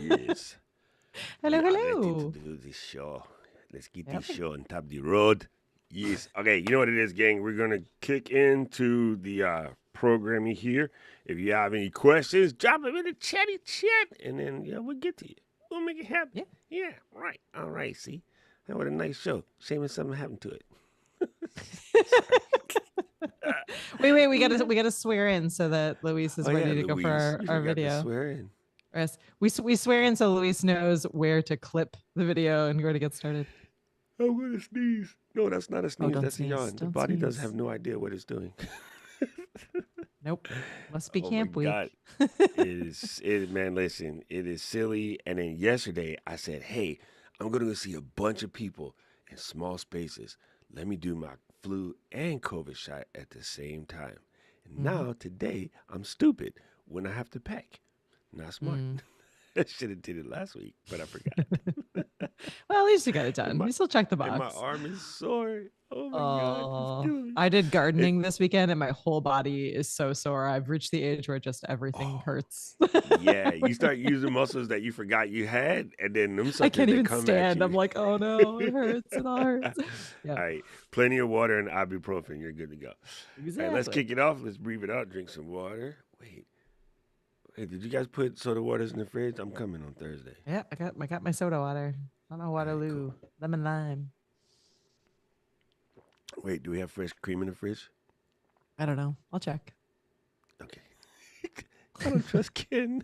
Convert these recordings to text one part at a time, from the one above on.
Yes. Hello, We are ready to hello. do this show. Let's get Yep. this show on top of the road. Yes. Okay, you know what it is, gang? We're going to kick into the programming here. If you have any questions, drop them in the chatty chat, and then we'll get to you. We'll make it happen. Yeah. Yeah, right. All right, see? That was a nice show. Shame if something happened to it. Sorry. Wait. We gotta swear in so that Luis is Oh, yeah, ready to go for Louise. our, You our forgot to video. swear in. Yes. We swear in so Luis knows where to clip the video and where to get started. I'm going to sneeze. No, that's not a Oh, sneeze. don't That's a sneeze. yawn. The Don't body does have sneeze. no idea what it's doing. Nope. Must be Oh my camp God. week. Man, listen, it is silly. And then yesterday I said, hey, I'm going to go see a bunch of people in small spaces. Let me do my flu and COVID shot at the same time. And Mhm. now today I'm stupid when I have to pack. Not smart. Mm. I should have did it last week, but I forgot. Well, at least you got it and done. my You still checked the and my box. arm is sore. Oh my God, it's Oh, killing me. I did It, gardening this weekend and my whole body is so sore. I've reached the age where just everything oh, hurts. yeah, you start using muscles that you forgot you had, and then them I suckers can't they even come at stand. I'm you. like, oh no, it hurts. It all hurts. All Yep, right, plenty of water and ibuprofen. You're good to go. All right, let's exactly. kick it off. Let's breathe it out. Drink some water. Wait, did you guys put soda waters in the fridge? I'm coming on Thursday. Yeah, I got my soda water. Not my All right, cool. Waterloo. Lemon lime. Wait, do we have fresh cream in the fridge? I don't know. I'll check. Okay. I don't trust Ken.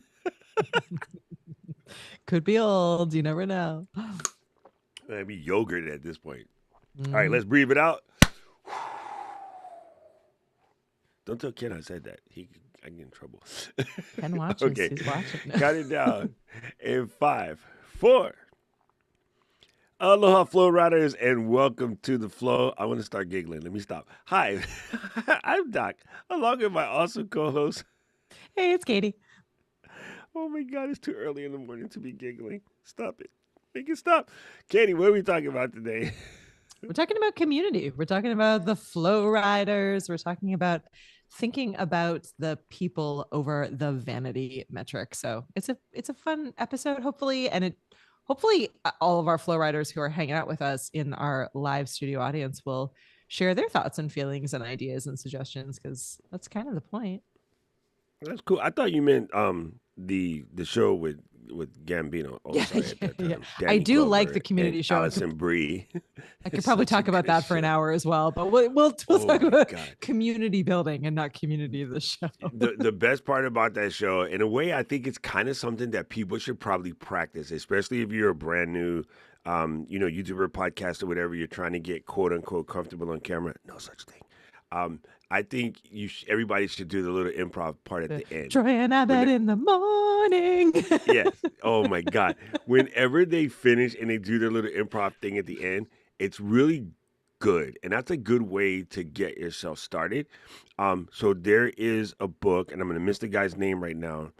Could be old. You never know. Maybe yogurt at this point. All right, Hmm. let's breathe it out. Don't tell Ken I said that. I get in trouble. Ken watches. Okay, He's watching. count it down in five, four. Aloha, Flow Riders, and welcome to the Flow. I want to start giggling. Let me stop. Hi, I'm Doc, along with my awesome co-host. Hey, it's Katie. Oh my God, it's too early in the morning to be giggling. Stop it. Make it stop. Katie, what are we talking about today? We're talking about community. We're talking about the flow riders. We're talking about thinking about the people over the vanity metric. So it's a fun episode, hopefully, and it hopefully all of our flow riders who are hanging out with us in our live studio audience will share their thoughts and feelings and ideas and suggestions because that's kind of the point. That's cool. I thought you meant the show with Gambino. Oh, Yeah, sorry, at yeah, that yeah. time, I Danny do like Glover the and community show. Allison Brie. I could It's probably such a talk about good that for an show. hour as well, but we'll Oh talk my about God. community building and not community of the show. The best part about that show, in a way, I think it's kind of something that people should probably practice, especially if you're a brand new, YouTuber, podcast, or whatever. You're trying to get quote unquote comfortable on camera. No such thing. Um, I think everybody should do the little improv part at the end. Troy and When Abed in the morning. Yes. Oh my God. Whenever they finish and they do their little improv thing at the end, it's really good. And that's a good way to get yourself started. So there is a book, and I'm gonna miss the guy's name right now,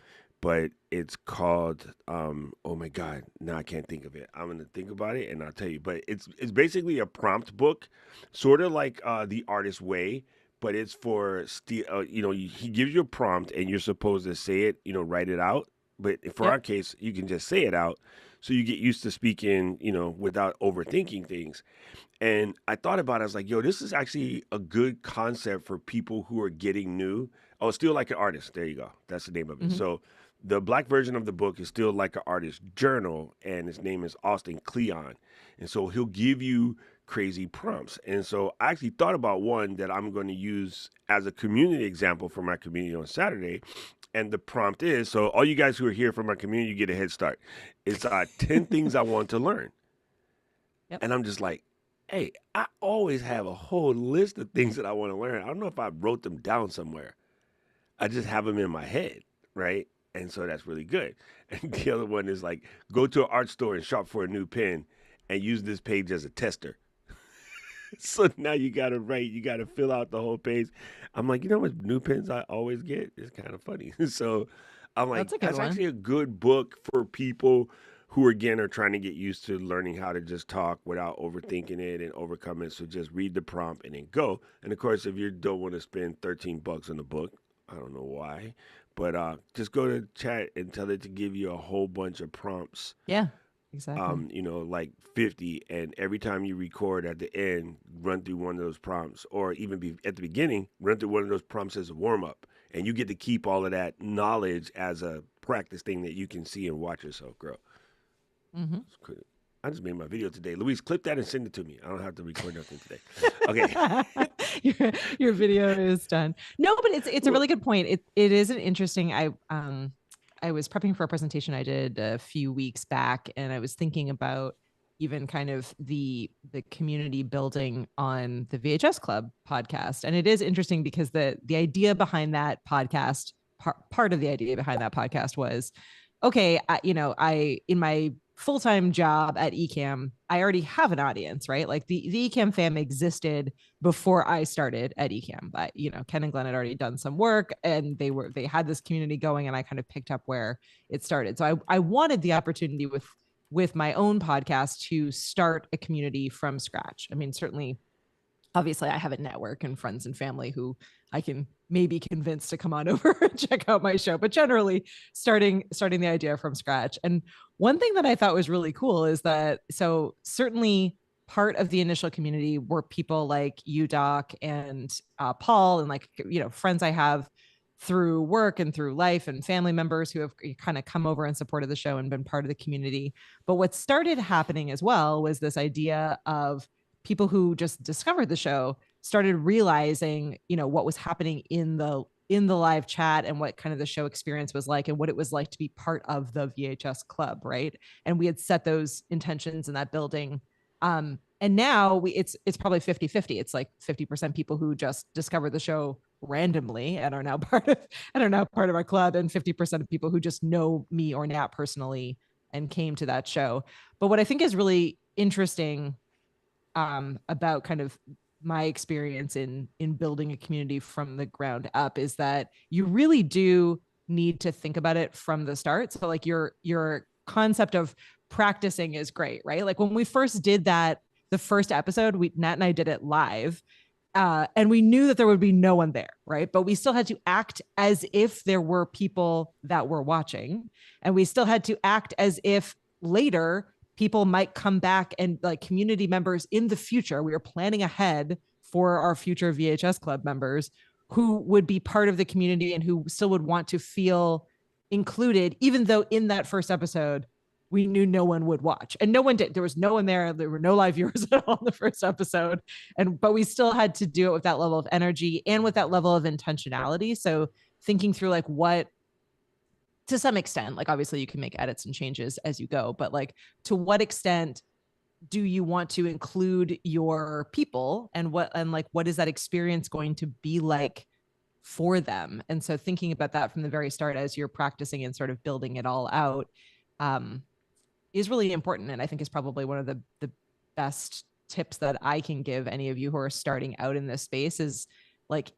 but it's called oh my God, now I can't think of it. I'm gonna think about it and I'll tell you. But it's basically a prompt book, sort of like The Artist's Way, but it's for he gives you a prompt and you're supposed to say it, write it out, but for Yep. our case, you can just say it out so you get used to speaking, without overthinking things. And I thought about it, I was like, yo, this is actually a good concept for people who are getting new. Oh, Still Like an Artist. There you go. That's the name of it. Mhm. So the black version of the book is Still Like an Artist Journal, and his name is Austin Kleon. And so he'll give you crazy prompts. And so I actually thought about one that I'm going to use as a community example for my community on Saturday. And the prompt is, so all you guys who are here from my community, you get a head start. It's 10 things I want to learn. Yep. And I'm just like, hey, I always have a whole list of things that I want to learn. I don't know if I wrote them down somewhere. I just have them in my head, right? And so that's really good. And the other one is like, go to an art store and shop for a new pen and use this page as a tester. So now you gotta fill out the whole page. I'm like, you know what new pens I always get? It's kind of funny. So I'm like, That's a good that's one. actually a good book for people who again are trying to get used to learning how to just talk without overthinking it and overcome it. So just read the prompt and then go. And of course, if you don't want to spend $13 on the book, I don't know why, But just go to chat and tell it to give you a whole bunch of prompts. Yeah, exactly. Like 50, and every time you record at the end, run through one of those prompts, or even at the beginning, run through one of those prompts as a warm up, and you get to keep all of that knowledge as a practice thing that you can see and watch yourself grow. Hmm. I just made my video today. Luis, clip that and send it to me. I don't have to record nothing today. Okay. your video is done. No, but it's a Well, really good point. It is an interesting. I was prepping for a presentation I did a few weeks back, and I was thinking about even kind of the community building on the VHS Club podcast. And it is interesting because the idea behind that podcast, part of the idea behind that podcast was, okay, I in my full-time job at Ecamm, I already have an audience, right? Like the Ecamm fam existed before I started at Ecamm. But Ken and Glenn had already done some work, and they had this community going, and I kind of picked up where it started. So I wanted the opportunity with my own podcast to start a community from scratch. I mean, certainly, obviously, I have a network and friends and family who I can maybe convince to come on over and check out my show, but generally starting the idea from scratch. And one thing that I thought was really cool is that, so certainly part of the initial community were people like you, Doc, and Paul, and like friends I have through work and through life, and family members who have kind of come over and supported the show and been part of the community. But what started happening as well was this idea of people who just discovered the show started realizing, what was happening in the live chat, and what kind of the show experience was like, and what it was like to be part of the VHS club, right? And we had set those intentions in that building. And now it's probably 50-50. It's like 50% people who just discovered the show randomly and are now part of our club, and 50% of people who just know me or Nat personally and came to that show. But what I think is really interesting about kind of my experience in building a community from the ground up is that you really do need to think about it from the start. So like your concept of practicing is great, right? Like when we first did that, the first episode, Nat and I did it live. And we knew that there would be no one there, right? But we still had to act as if there were people that were watching. And we still had to act as if later people might come back, and like community members in the future, we were planning ahead for our future VHS club members who would be part of the community and who still would want to feel included, even though in that first episode we knew no one would watch, and no one did. There was no one there. There were no live viewers at all in the first episode, but we still had to do it with that level of energy and with that level of intentionality. So thinking through like what, to some extent, like obviously you can make edits and changes as you go, but like to what extent do you want to include your people, and like what is that experience going to be like for them? And so thinking about that from the very start as you're practicing and sort of building it all out, um, is really important, and I think is probably one of the best tips that I can give any of you who are starting out in this space is like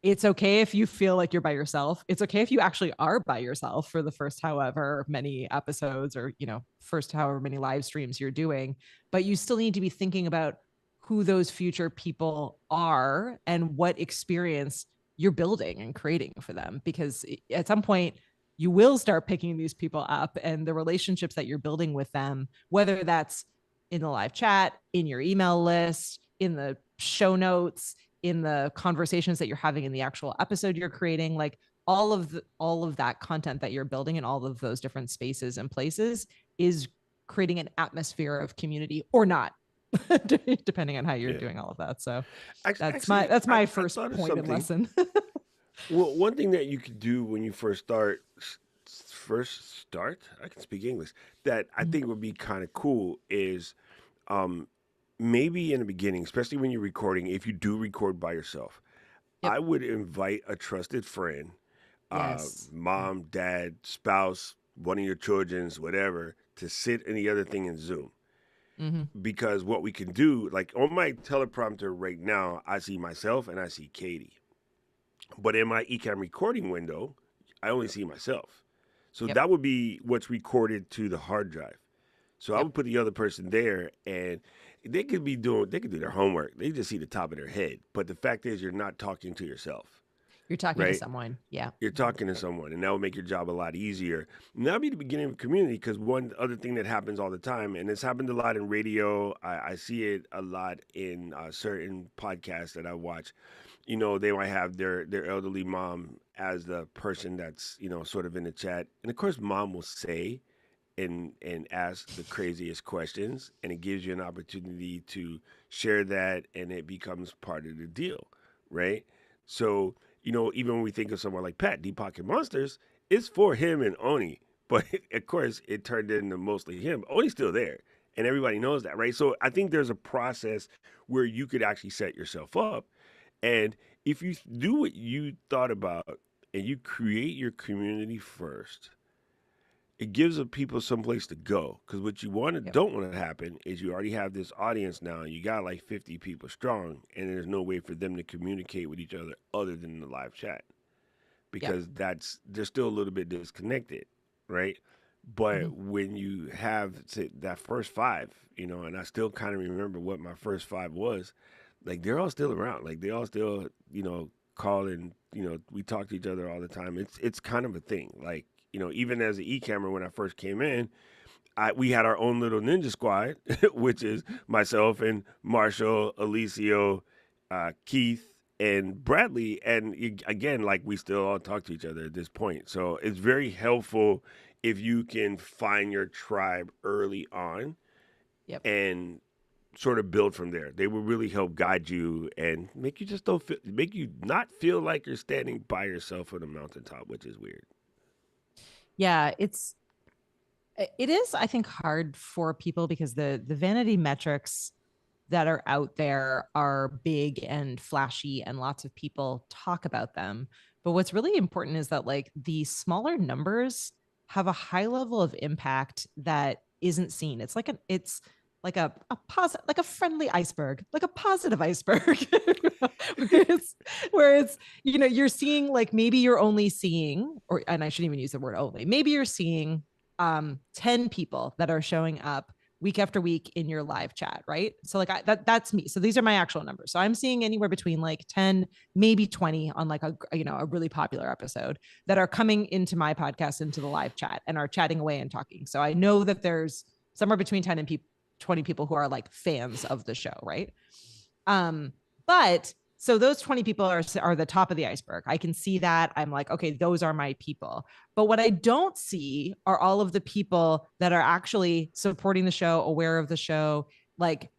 it's okay if you feel like you're by yourself. It's okay if you actually are by yourself for the first however many episodes, or first however many live streams you're doing, but you still need to be thinking about who those future people are and what experience you're building and creating for them, because at some point you will start picking these people up, and the relationships that you're building with them, whether that's in the live chat, in your email list, in the show notes, in the conversations that you're having in the actual episode you're creating, like all of that content that you're building in all of those different spaces and places is creating an atmosphere of community or not, depending on how you're yeah. doing all of that. So that's my Actually, that's I, my I first thought of point and something. lesson. Well, one thing that you could do when you first start, I can speak English, that I think would be kind of cool is um, maybe in the beginning, especially when you're recording, if you do record by yourself, Yep. I would invite a trusted friend, Yes. mom, dad, spouse, one of your children's, whatever, to sit in the other thing in Zoom. Mm-hmm. Because what we can do, like on my teleprompter right now, I see myself and I see Katie. But in my Ecamm recording window, I only see myself. So Yep. that would be what's recorded to the hard drive. So I Yep. would put the other person there, and they could do their homework. They just see the top of their head. But the fact is, you're not talking to yourself. You're talking to right? someone. Yeah. You're Mhm. talking to someone, and that will make your job a lot easier. And that'll be the beginning of a community, because one other thing that happens all the time, and it's happened a lot in radio, I see it a lot in certain podcasts that I watch. They might have their elderly mom as the person that's sort of in the chat, and of course, mom will say and ask the craziest questions, and it gives you an opportunity to share that, and it becomes part of the deal, right? So even when we think of someone like Pat Deep Pocket Monsters, it's for him and Oni, but of course it turned into mostly him. Oni's still there, and everybody knows that, right? So I think there's a process where you could actually set yourself up, and if you do what you thought about and you create your community first, it gives the people someplace to go. Because what you Yep. don't want to happen is you already have this audience now. You got like 50 people strong, and there's no way for them to communicate with each other than the live chat, Yep. because they're still a little bit disconnected, right? Hmm. But when you have, say, that first five, and I still kind of remember what my first five was, like they're all still around. Like they all still, call, and we talk to each other all the time. It's kind of a thing. Like even as an e-camera, when I first came in, we had our own little ninja squad, which is myself and Marshall, Alicio, Keith, and Bradley. And again, like we still all talk to each other at this point. So it's very helpful if you can find your tribe early on Yep. and sort of build from there. They will really help guide you and make you just don't feel, make you not feel like you're standing by yourself on a mountaintop, which is weird. Yeah. It is, I think, hard for people because the vanity metrics that are out there are big and flashy and lots of people talk about them. But what's really important is that like the smaller numbers have a high level of impact that isn't seen. It's like a positive, like a friendly iceberg, like a positive iceberg. where it's where it's you're seeing, like, maybe you're only seeing, or, and I shouldn't even use the word only, maybe you're seeing 10 people that are showing up week after week in your live chat, right? So like that's me. So these are my actual numbers. So I'm seeing anywhere between like 10, maybe 20 on like a really popular episode that are coming into my podcast, into the live chat, and are chatting away and talking. So I know that there's somewhere between 10 and 20 people who are like fans of the show, right? Um, but so those 20 people are the top of the iceberg. I can see that. I'm like, okay, those are my people. But what I don't see are all of the people that are actually supporting the show, aware of the show, like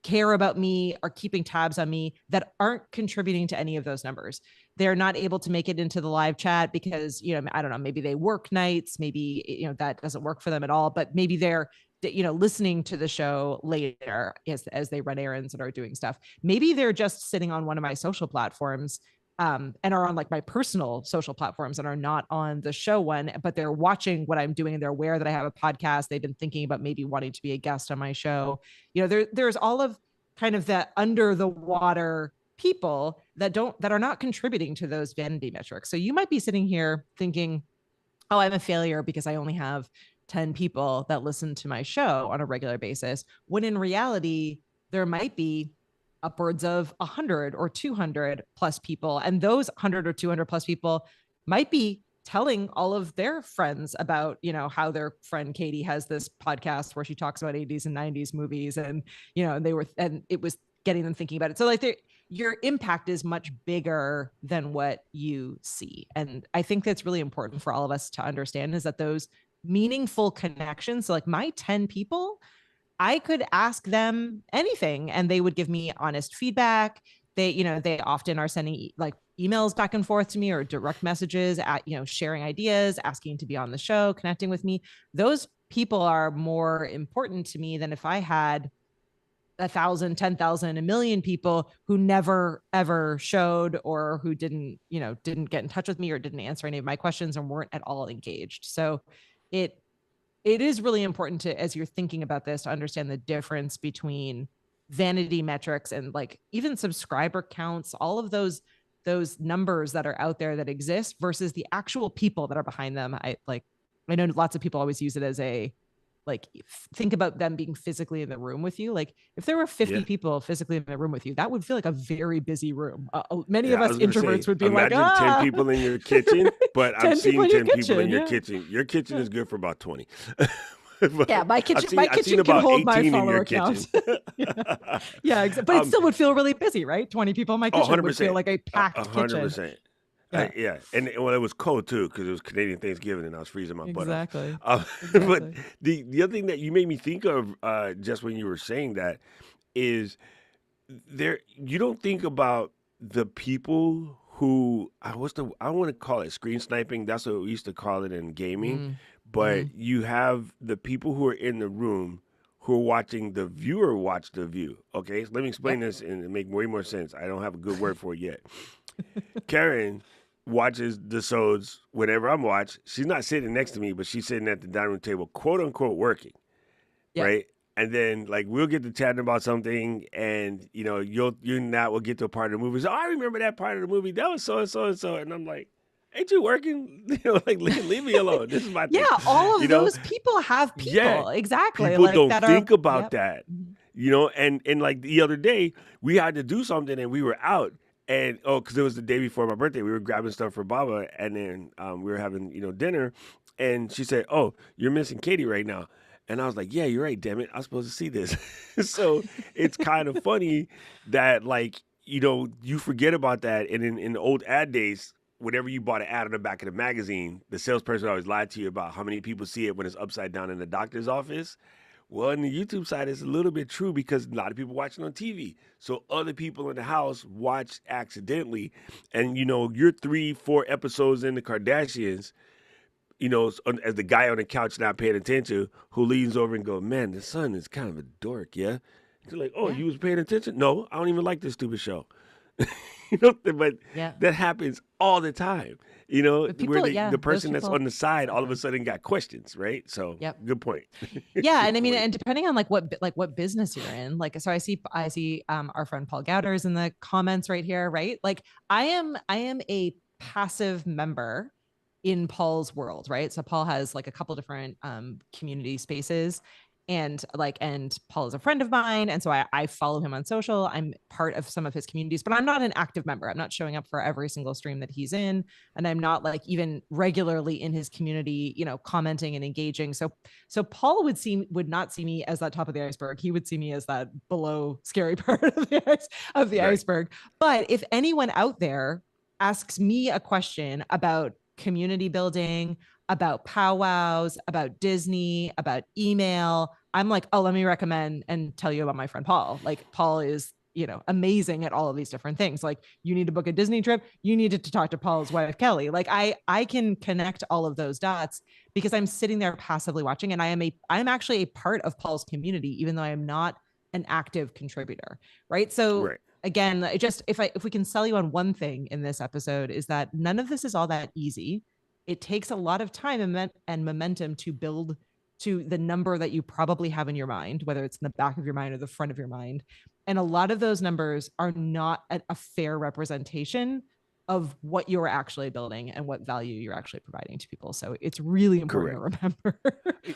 care about me, are keeping tabs on me, that aren't contributing to any of those numbers. They're not able to make it into the live chat because, I don't know, maybe they work nights, maybe, that doesn't work for them at all, but maybe they're listening to the show later as they run errands and are doing stuff. Maybe they're just sitting on one of my social platforms, and are on like my personal social platforms and are not on the show one, but they're watching what I'm doing and they're aware that I have a podcast. They've been thinking about maybe wanting to be a guest on my show. There's all of kind of that under the water people that are not contributing to those vanity metrics. So you might be sitting here thinking, oh, I'm a failure because I only have 10 people that listen to my show on a regular basis, when in reality, there might be upwards of 100 or 200 plus people. And those 100 or 200 plus people might be telling all of their friends about, how their friend Katie has this podcast where she talks about 80s and 90s movies. And, and it was getting them thinking about it. So like your impact is much bigger than what you see. And I think that's really important for all of us to understand, is that those meaningful connections, so like my 10 people, I could ask them anything and they would give me honest feedback. They often are sending like emails back and forth to me, or direct messages at, sharing ideas, asking to be on the show, connecting with me. Those people are more important to me than if I had 1,000, 10,000, a million people who never ever showed, or who didn't get in touch with me, or didn't answer any of my questions, and weren't at all engaged. So it it is really important to, as you're thinking about this, to understand the difference between vanity metrics and like even subscriber counts, all of those numbers that are out there that exist, versus the actual people that are behind them. I know lots of people always use it as a like think about them being physically in the room with you. Like if there were Yeah. 50 people physically in the room with you, that would feel like a very busy room. Many Yeah, of I us was gonna introverts say, would be like, imagine 10 ah, people in your kitchen, but I've 10 people seen in your 10 people in kitchen. your Yeah. kitchen. Your kitchen Yeah. is good for about 20. Yeah, But my I've seen kitchen can about hold my 18 in your follower count. kitchen. Yeah, yeah, but it um, still would feel really busy, right? 20 people in my oh, kitchen would feel 100%. like a A packed kitchen. 100%. Yeah, Yeah, and well, it was cold too because it was Canadian Thanksgiving and I was freezing my butt off. exactly, But exactly. the other thing that you made me think of just when you were saying that is there you don't think about the people who I want to call it screen sniping. That's what we used to call it in gaming. Mm, But mm, you have the people who are in the room who are watching the viewer watch the view. Okay, so let me explain yep. this and make way more sense. I don't have a good word for it yet. Karen watches the shows whenever I'm watched. She's not sitting next to me, but she's sitting at the dining room table, quote unquote, working, Yep. right? And then like we'll get to chatting about something, and you and that will get to a part of the movie. So I remember that part of the movie. That was so and so and so, and I'm like, ain't you working? Like leave me alone. This is my Yeah, thing. all You of know, those people have yeah. people exactly People like don't that are. think about Yep. that. Mhm. And like the other day, we had to do something, and we were out. And because it was the day before my birthday, we were grabbing stuff for Baba, and then we were having dinner, and she said, "Oh, you're missing Katie right now." And I was like, "Yeah, you're right. Damn it, I'm supposed to see this." So it's kind of funny that like you forget about that, and in the old ad days, whenever you bought an ad on the back of the magazine, the salesperson always lied to you about how many people see it when it's upside down in the doctor's office. Well, in the YouTube side, it's a little bit true because a lot of people watching on TV. So other people in the house watch accidentally. And, you're 3, 4 episodes in the Kardashians, as the guy on the couch not paying attention who leans over and goes, man, the son is kind of a dork, yeah? They're like, oh, Yeah. you was paying attention? No, I don't even like this stupid show. But Yeah. that happens all the time, But where people, the yeah, those person that's people on the side all of a exactly. sudden got questions, right? So Yep. good point. Yeah, Good and I mean, point. and depending on like what business you're in, like so I see our friend Paul Gowder's in the comments right here, right? Like I am a passive member in Paul's world, right? So Paul has like a couple different community spaces, and Paul is a friend of mine, and so I follow him on social. I'm part of some of his communities, but I'm not an active member. I'm not showing up for every single stream that he's in, and I'm not like even regularly in his community, commenting and engaging. So Paul would not see me as that top of the iceberg. He would see me as that below scary part of the Right. iceberg. But if anyone out there asks me a question about community building, about powwows, about Disney, about email, I'm like, oh, let me recommend and tell you about my friend Paul. Like Paul is amazing at all of these different things. Like you need to book a Disney trip, you needed to talk to Paul's wife Kelly. Like I can connect all of those dots because I'm sitting there passively watching, and I'm actually a part of Paul's community even though I am not an active contributor, right? So Right. again, it just if we can sell you on one thing in this episode is that none of this is all that easy. It takes a lot of time and momentum to build to the number that you probably have in your mind, whether it's in the back of your mind or the front of your mind. And a lot of those numbers are not a fair representation of what you're actually building and what value you're actually providing to people. So it's really important to Correct. remember.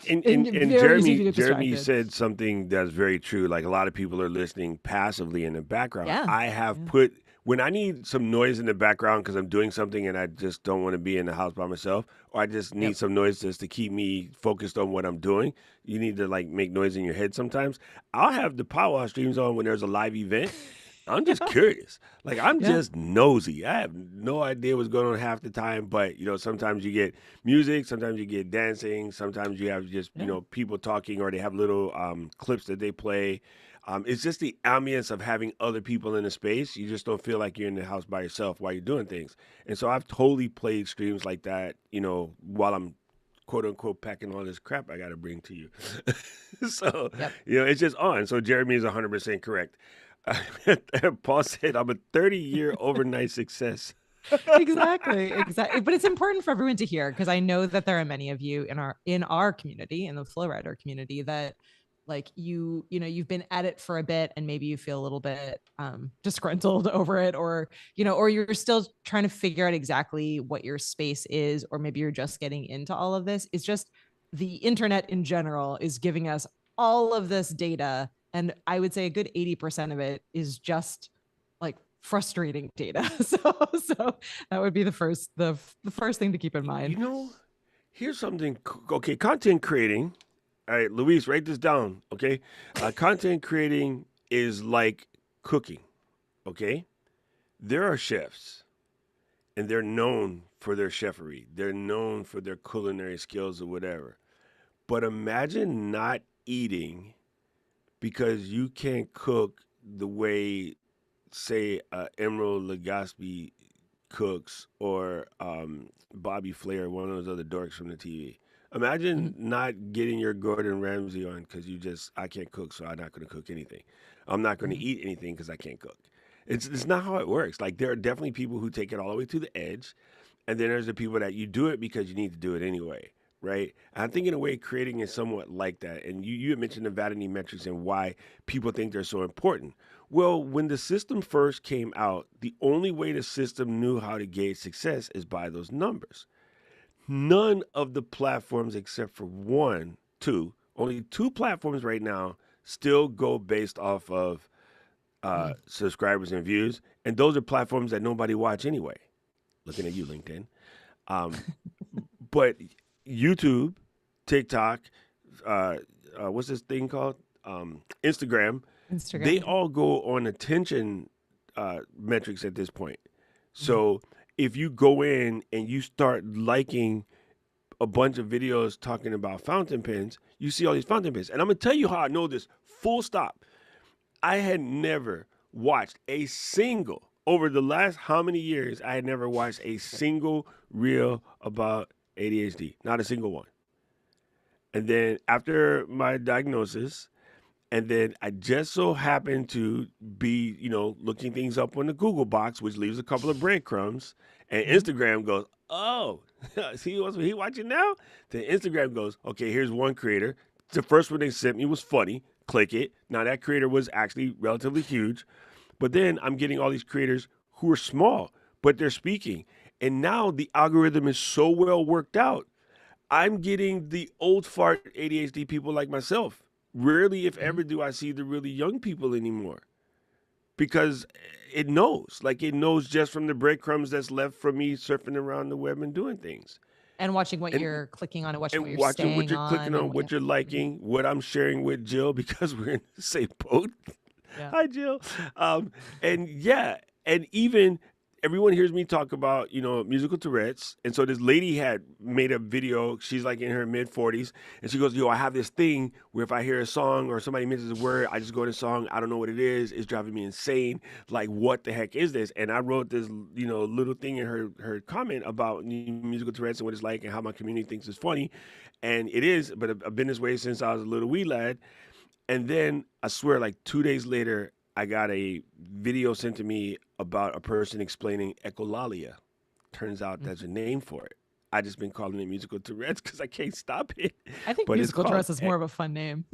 And And and very easy to Jeremy get Jeremy distracted. said something that's very true. Like a lot of people are listening passively in the background. Yeah. I have Yeah. put when I need some noise in the background because I'm doing something and I just don't want to be in the house by myself, or I just need Yep. some noise just to keep me focused on what I'm doing. You need to like make noise in your head sometimes. I'll have the power streams on when there's a live event. I'm just Yeah. curious. Like I'm Yeah. just nosy. I have no idea what's going on half the time, but sometimes you get music, sometimes you get dancing, sometimes you have just, Yeah. people talking or they have little clips that they play. It's just the ambience of having other people in the space. You just don't feel like you're in the house by yourself while you're doing things. And so I've totally played streams like that, while I'm quote unquote packing all this crap I got to bring to you. So, Yep. it's just on. So Jeremy is 100% correct. Paul said, I'm a 30-year overnight success. Exactly, exactly, but it's important for everyone to hear because I know that there are many of you in our community, in the flow rider community, that like you've been at it for a bit and maybe you feel a little bit disgruntled over it, or you're still trying to figure out exactly what your space is, or maybe you're just getting into all of this. It's just the internet in general is giving us all of this data. And I would say a good 80% of it is just like frustrating data. So that would be the first thing to keep in mind. You know, here's something. Okay, content creating. All right, Luis, write this down. Okay, content creating is like cooking. Okay, there are chefs, and they're known for their chefery. They're known for their culinary skills or whatever. But imagine not eating because you can't cook the way, say, Emerald Lagasse cooks or Bobby Flair, one of those other dorks from the TV. Mhm. Imagine not getting your Gordon Ramsay on because I can't cook, so I'm not going to cook anything. I'm not going to Mhm. eat anything because I can't cook. It's not how it works. Like there are definitely people who take it all the way to the edge, and then there's the people that you do it because you need to do it anyway, right? And I think in a way creating is somewhat like that. And you had mentioned the vanity metrics and why people think they're so important. Well, when the system first came out, the only way the system knew how to gauge success is by those numbers. None of the platforms except for one, two, only two platforms right now still go based off of Mhm. subscribers and views, and those are platforms that nobody watch anyway. Looking at you, LinkedIn. Um, but YouTube, TikTok, uh, what's this thing called? Instagram. They Instagram. all go on attention metrics at this point. Mhm. So if you go in and you start liking a bunch of videos talking about fountain pens, you see all these fountain pens. And I'm gonna tell you how I know this. Full stop. I had never watched a single over the last how many years. I had never watched a single reel about ADHD. Not a single one. And then after my diagnosis, and then I just so happened to be, looking things up on the Google box, which leaves a couple of breadcrumbs. And Mhm. Instagram goes, oh, see what he watching now? Then Instagram goes, okay, here's one creator. The first one they sent me was funny. Click it. Now that creator was actually relatively huge. But then I'm getting all these creators who are small, but they're speaking. And now the algorithm is so well worked out I'm getting the old fart ADHD people like myself. Rarely, if Mhm. ever, do I see the really young people anymore because it knows. Like it knows just from the breadcrumbs that's left from me surfing around the web and doing things. And watching what And you're clicking on and watching what and you're watching what staying you're clicking on and on, what, yeah. what you're Mhm. liking, what I'm sharing with Jill because we're in the same boat. Yeah. Hi, Jill. Um, and yeah, and even everyone hears me talk about musical Tourette's, and so this lady had made a video. She's like in her mid 40s, and she goes, "Yo, I have this thing where if I hear a song or somebody mentions a word, I just go to the song. I don't know what it is. It's driving me insane. Like, what the heck is this?" And I wrote this, little thing in her comment about musical Tourette's and what it's like and how my community thinks it's funny, and it is. But I've been this way since I was a little wee lad. And then I swear, like 2 days later, I got a video sent to me about a person explaining echolalia. Turns out Mhm. there's a name for it. I just been calling it musical Tourette's because I can't stop it. I think But it's musical called dress is more of a fun name,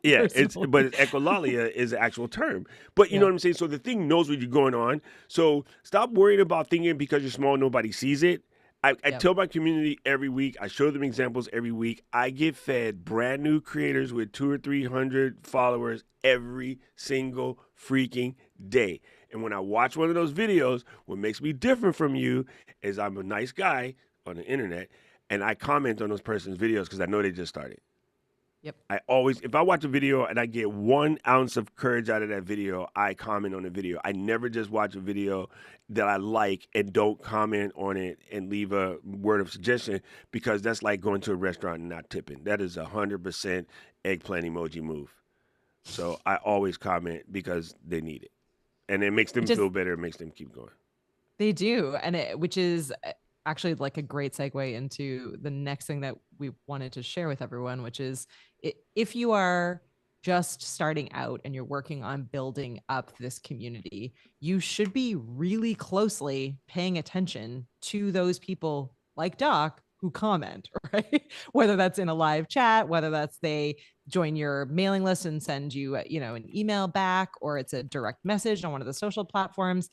yeah, personally. but echolalia is the actual term. But you know Yeah. what I'm saying? So the thing knows what you're going on. So stop worrying about thinking because you're small, nobody sees it. I Yeah. tell my community every week, I show them examples every week. I get fed brand new creators with 200 or 300 followers every single freaking day. And when I watch one of those videos, what makes me different from you is I'm a nice guy on the internet and I comment on those person's videos because I know they just started. Yep. I always, if I watch a video and I get 1 ounce of courage out of that video, I comment on the video. I never just watch a video that I like and don't comment on it and leave a word of suggestion because that's like going to a restaurant and not tipping. That is 100% eggplant emoji move. So I always comment because they need it. And it makes them Which is feel better. It makes them keep going. They do, and which is actually like a great segue into the next thing that we wanted to share with everyone, which is if you are just starting out and you're working on building up this community, you should be really closely paying attention to those people like Doc who comment, right? Whether that's in a live chat, whether that's they join your mailing list and send you, an email back, or it's a direct message on one of the social platforms.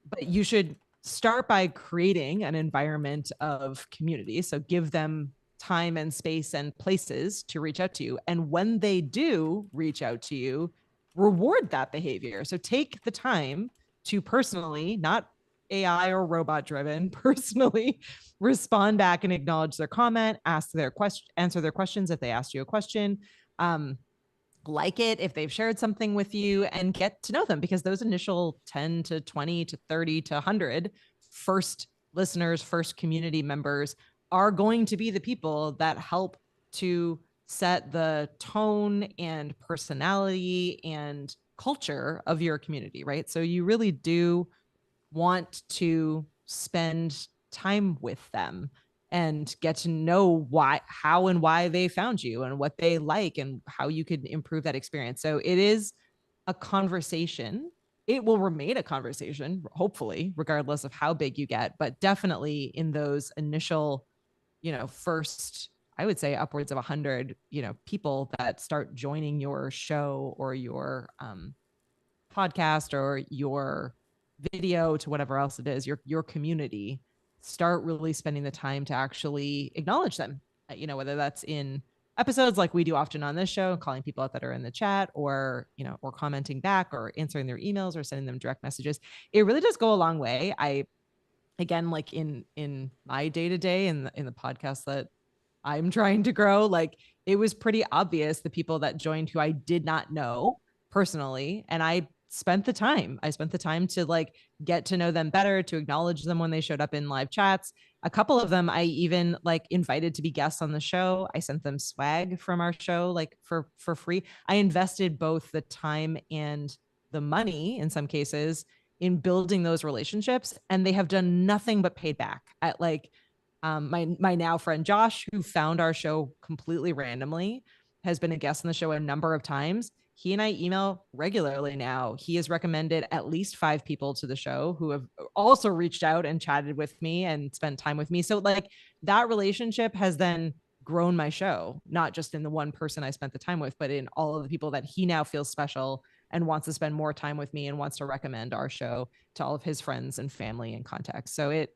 But you should start by creating an environment of community. So give them time and space and places to reach out to you. And when they do reach out to you, reward that behavior. So take the time to personally, not AI or robot driven, personally respond back and acknowledge their comment, ask their question, answer their questions if they asked you a question. Like it if they've shared something with you, and get to know them, because those initial 10 to 20 to 30 to 100 first listeners, first community members are going to be the people that help to set the tone and personality and culture of your community, right? So you really do want to spend time with them and get to know why, how and why they found you and what they like and how you could improve that experience. So it is a conversation. It will remain a conversation, hopefully, regardless of how big you get, but definitely in those initial, first, I would say upwards of 100, people that start joining your show or your podcast or your video to whatever else it is, your community, start really spending the time to actually acknowledge them. Whether that's in episodes like we do often on this show, calling people out that are in the chat, or or commenting back, or answering their emails, or sending them direct messages. It really does go a long way. I Again, like in my day to day in the podcast that I'm trying to grow, like it was pretty obvious the people that joined who I did not know personally. And I spent the time to like get to know them better, to acknowledge them when they showed up in live chats. A couple of them I even like invited to be guests on the show. I sent them swag from our show, like for free. I invested both the time and the money in some cases in building those relationships, and they have done nothing but paid back. At like my now friend Josh, who found our show completely randomly, has been a guest on the show a number of times. He and I email regularly now. He has recommended at least 5 people to the show who have also reached out and chatted with me and spent time with me. So like that relationship has then grown my show, not just in the one person I spent the time with, but in all of the people that he now feels special and wants to spend more time with me and wants to recommend our show to all of his friends and family and contacts. So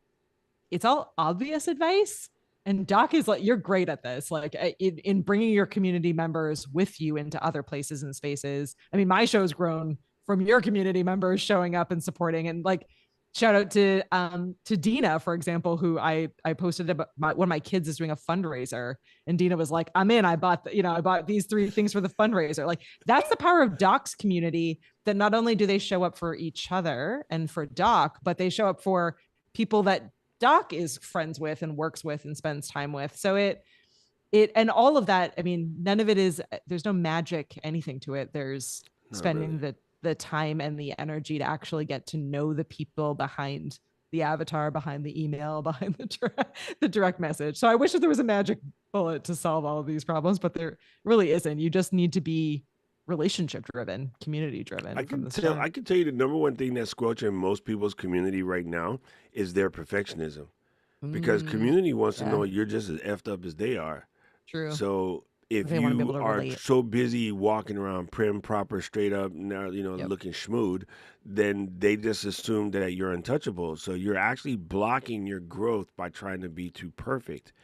it's all obvious advice. And Doc is like, you're great at this, like in bringing your community members with you into other places and spaces. I mean, my show's grown from your community members showing up and supporting. And like, shout out to Dina, for example, who I posted about one of my kids is doing a fundraiser, and Dina was like, I'm in. I bought these 3 things for the fundraiser. Like that's the power of Doc's community, that not only do they show up for each other and for Doc, but they show up for people that Doc is friends with and works with and spends time with. So it and all of that, I mean, none of it is, there's no magic anything to it. There's Not spending really. the time and the energy to actually get to know the people behind the avatar, behind the email, behind the direct message. So I wish that there was a magic bullet to solve all of these problems, but there really isn't. You just need to be relationship driven, community driven from the start. I can tell you the number one thing that's squelching most people's community right now is their perfectionism. Because community wants to Yeah, know you're just as effed up as they are. true. So if They want to be you able to are relate. so busy walking around prim, proper, straight up, Yep. looking schmood, then they just assume that you're untouchable. So you're actually blocking your growth by trying to be too perfect.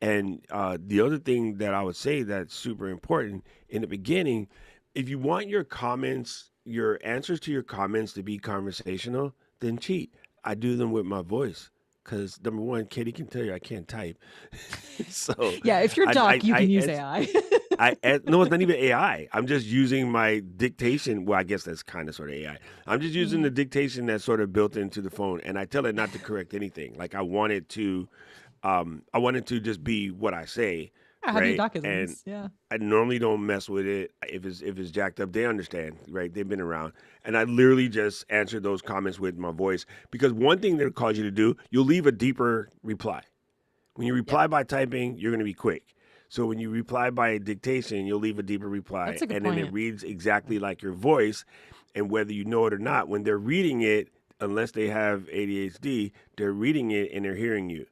And the other thing that I would say that's super important in the beginning, if you want your comments, your answers to your comments to be conversational, then cheat. I do them with my voice. Because number one, Katie can tell you I can't type. So Yeah, if you're Doc, you can use I AI. no, it's not even AI. I'm just using my dictation. Well, I guess that's kind of sort of AI. I'm just using the dictation that's sort of built into the phone, and I tell it not to correct anything. Like I want it to just be what I say, Yeah, have your right? And docisms. Yeah. I normally don't mess with it if it's jacked up. They understand, right? They've been around, and I literally just answer those comments with my voice because one thing they'll cause you to do, you'll leave a deeper reply. When you Yep. reply by typing, you're going to be quick. So when you reply by dictation, you'll leave a deeper reply, That's a good and then it point. reads exactly like your voice. And whether you know it or not, when they're reading it, unless they have ADHD, they're reading it and they're hearing you.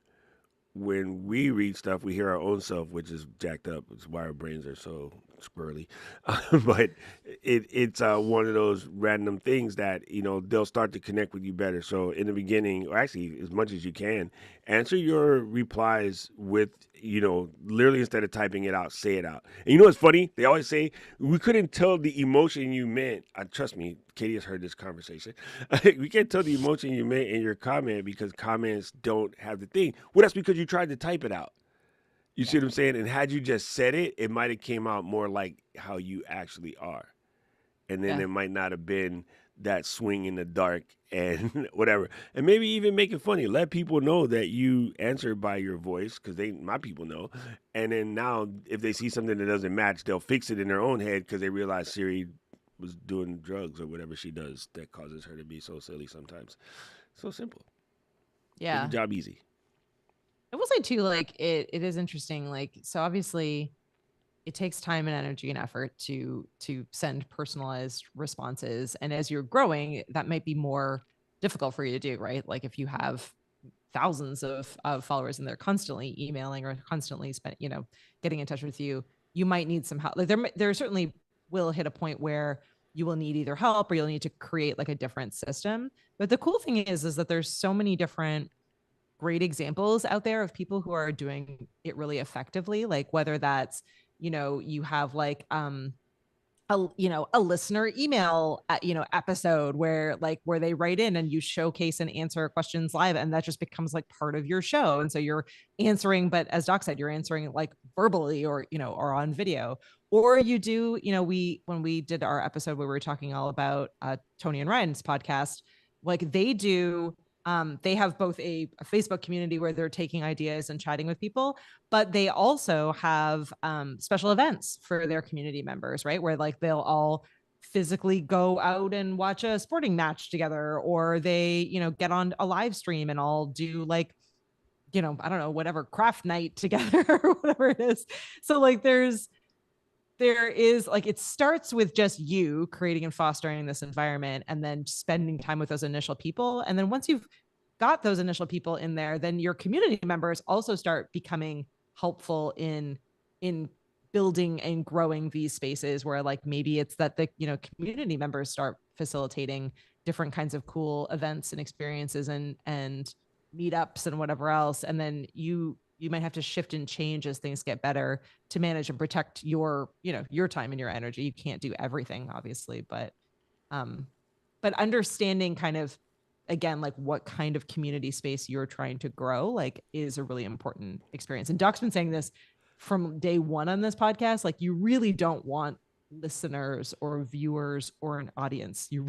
When we read stuff, we hear our own self, which is jacked up. It's why our brains are so squirrely, but it's one of those random things that they'll start to connect with you better. So in the beginning, or actually as much as you can, answer your replies with literally instead of typing it out, say it out. And you know what's funny? They always say we couldn't tell the emotion you meant. Trust me, Katie has heard this conversation. We can't tell the emotion you meant in your comment because comments don't have the thing. Well, that's because you tried to type it out. You see Yeah. what I'm saying? And had you just said it, it might have came out more like how you actually are. And then Yeah. it might not have been that swing in the dark and whatever. And maybe even make it funny. Let people know that you answer by your voice because my people know. And then now, if they see something that doesn't match, they'll fix it in their own head because they realize Siri was doing drugs or whatever she does that causes her to be so silly sometimes. So simple. Make the Yeah. job easy. I will say too, like it is interesting. Like, so obviously it takes time and energy and effort to send personalized responses. And as you're growing, that might be more difficult for you to do, right? Like if you have thousands of followers and they're constantly emailing or constantly getting in touch with you, you might need some help. Like there certainly will hit a point where you will need either help or you'll need to create like a different system. But the cool thing is that there's so many different great examples out there of people who are doing it really effectively, like whether that's you have like a listener email episode where they write in and you showcase and answer questions live, and that just becomes like part of your show. And so you're answering, but as Doc said, you're answering like verbally or on video. Or you do, we when we did our episode where we were talking all about Tony and Ryan's podcast, like they have both a Facebook community where they're taking ideas and chatting with people, but they also have special events for their community members, right? Where like they'll all physically go out and watch a sporting match together, or they, get on a live stream and all do like, I don't know, whatever craft night together or whatever it is. So like there is like it starts with just you creating and fostering this environment and then spending time with those initial people, and then once you've got those initial people in there, then your community members also start becoming helpful in building and growing these spaces where like maybe it's that the community members start facilitating different kinds of cool events and experiences and meetups and whatever else, and then you might have to shift and change as things get better to manage and protect your time and your energy. You can't do everything obviously, um but understanding kind of again like what kind of community space you're trying to grow like is a really important experience. And Doc's been saying this from day one on this podcast, like you really don't want listeners or viewers or an audience. You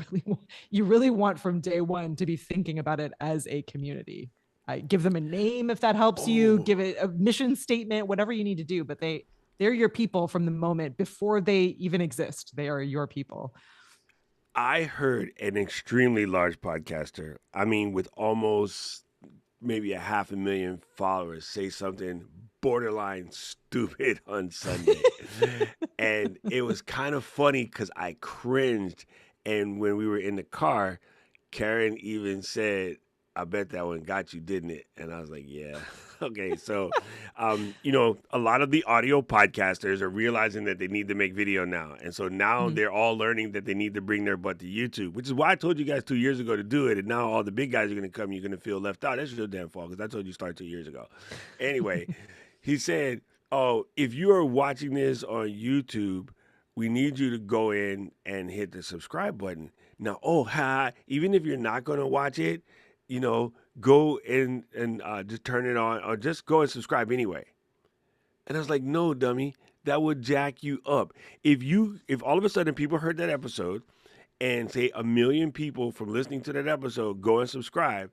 really want from day one to be thinking about it as a community. Give them a name if that helps you, Oh, give it a mission statement, whatever you need to do, but they're your people from the moment before they even exist. They are your people. I heard an extremely large podcaster, I mean, with almost maybe a 500,000 followers, say something borderline stupid on Sunday. And it was kind of funny because I cringed. And when we were in the car, Karen even said, I bet that one got you, didn't it? And I was like, yeah. Okay. So, a lot of the audio podcasters are realizing that they need to make video now. And so now Mhm. they're all learning that they need to bring their butt to YouTube, which is why I told you guys 2 years ago to do it. And now all the big guys are going to come. You're going to feel left out. That's your damn fault because I told you to start 2 years ago. Anyway, he said, oh, if you are watching this on YouTube, we need you to go in and hit the subscribe button. Now, even if you're not going to watch it, go in and just turn it on or just go and subscribe anyway. And I was like, no, dummy, that would jack you up. If all of a sudden people heard that episode and say 1 million people from listening to that episode go and subscribe,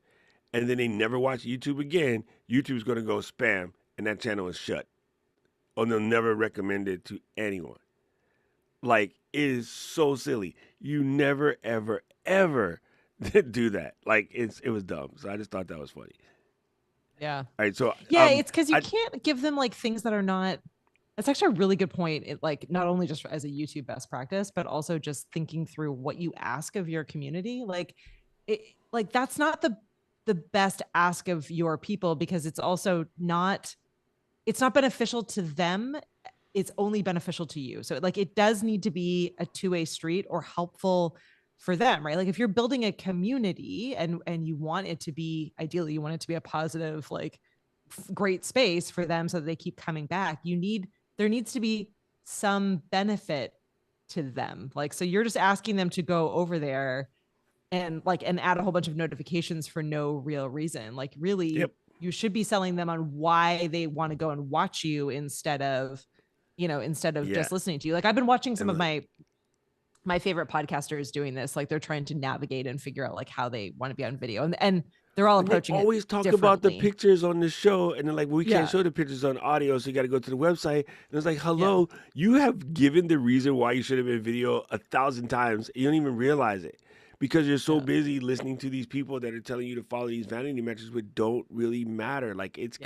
and then they never watch YouTube again, YouTube's going to go spam and that channel is shut. Or they'll never recommend it to anyone. Like, it is so silly. You never, ever, ever do that. Like, it was dumb. So I just thought that was funny. Yeah. All right, so Yeah, it's because you I can't give them like things that are not. That's actually a really good point. It like not only just as a YouTube best practice, but also just thinking through what you ask of your community. Like it like that's not the best ask of your people because it's also not it's not beneficial to them it's only beneficial to you. So like it does need to be a two-way street or helpful for them, right? Like if you're building a community and you want it to be, ideally you want it to be a positive, like great space for them so that they keep coming back, there needs to be some benefit to them. Like so you're just asking them to go over there and add a whole bunch of notifications for no real reason. Like Yep. really you should be selling them on why they want to go and watch you instead of Yeah. just listening to you. Like I've been watching some And of look, my favorite podcasters doing this. Like they're trying to navigate and figure out like how they want to be on video, and they're all and they approaching it always talk about the differently. pictures on the show, and they're like, well, we can't Yeah. show the pictures on audio, so you got to go to the website. And it's like, Yeah. hello, you have given the reason why you should have been video 1,000 times. And you don't even realize it because you're so Yeah. busy listening to these people that are telling you to follow these vanity metrics, which don't really matter. Like Yeah. it's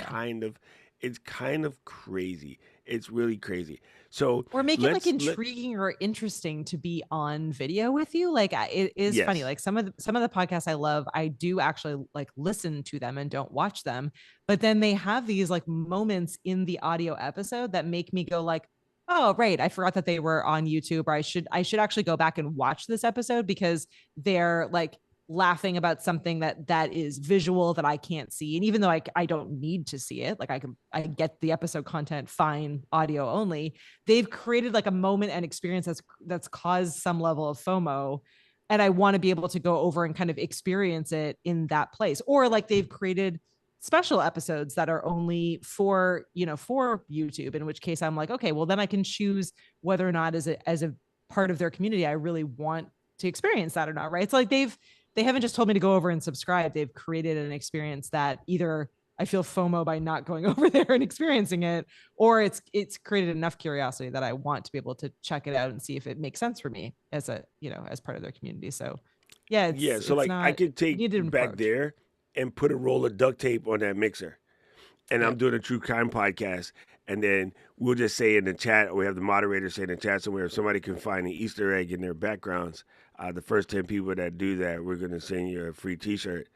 kind of crazy. It's really crazy. So Or make it like let intriguing or interesting to be on video with you. Like it is funny. yes, Like some of the podcasts I love, I do actually like listen to them and don't watch them. But then they have these like moments in the audio episode that make me go like, oh right, I forgot that they were on YouTube, or I should actually go back and watch this episode because they're like laughing about something that is visual that I can't see. And even though I don't need to see it, like I get the episode content fine audio only, they've created like a moment and experience that's caused some level of FOMO. And I want to be able to go over and kind of experience it in that place. Or like they've created special episodes that are only for YouTube, in which case I'm like, okay, well then I can choose whether or not as a part of their community I really want to experience that or not, right? So like they haven't just told me to go over and subscribe. They've created an experience that either I feel FOMO by not going over there and experiencing it, or it's created enough curiosity that I want to be able to check it out and see if it makes sense for me as part of their community. So yeah, yeah. it's So it's like I not could you take need an back approach. there and put a roll of duct tape on that mixer, and I'm Yep. doing a true crime podcast, and then we'll just say in the chat, or we have the moderator say in the chat somewhere, if somebody can find an Easter egg in their backgrounds, the first 10 people that do that, we're gonna send you a free T-shirt,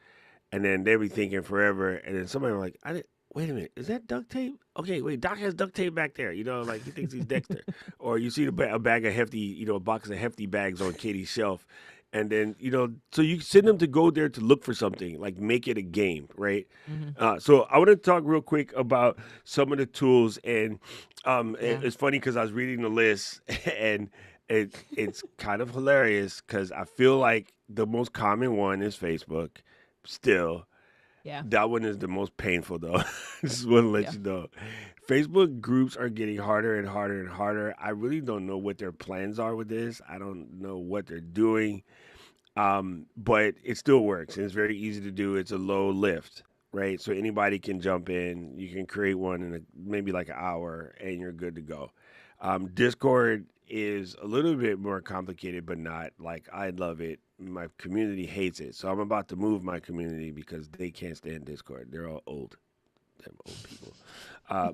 and then they'll be thinking forever, and then somebody will like, I didn't. Wait a minute, is that duct tape? Okay, wait, Doc has duct tape back there. You know, like he thinks he's Dexter. Or you see a bag of hefty, a box of hefty bags on Katie's shelf. And then, so you send them to go there to look for something, like make it a game, right? Mm-hmm. So I want to talk real quick about some of the tools. And Yeah. it's funny because I was reading the list and it's kind of hilarious because I feel like the most common one is Facebook still. Yeah. That one is the most painful though. Just want to let Yeah. you know. Facebook groups are getting harder and harder and harder. I really don't know what their plans are with this. I don't know what they're doing. But it still works and it's very easy to do. It's a low lift, right? So anybody can jump in. You can create one in maybe like an hour and you're good to go. Discord is a little bit more complicated, but not like I love it. My community hates it. So I'm about to move my community because they can't stand Discord. They're all old. Them old people.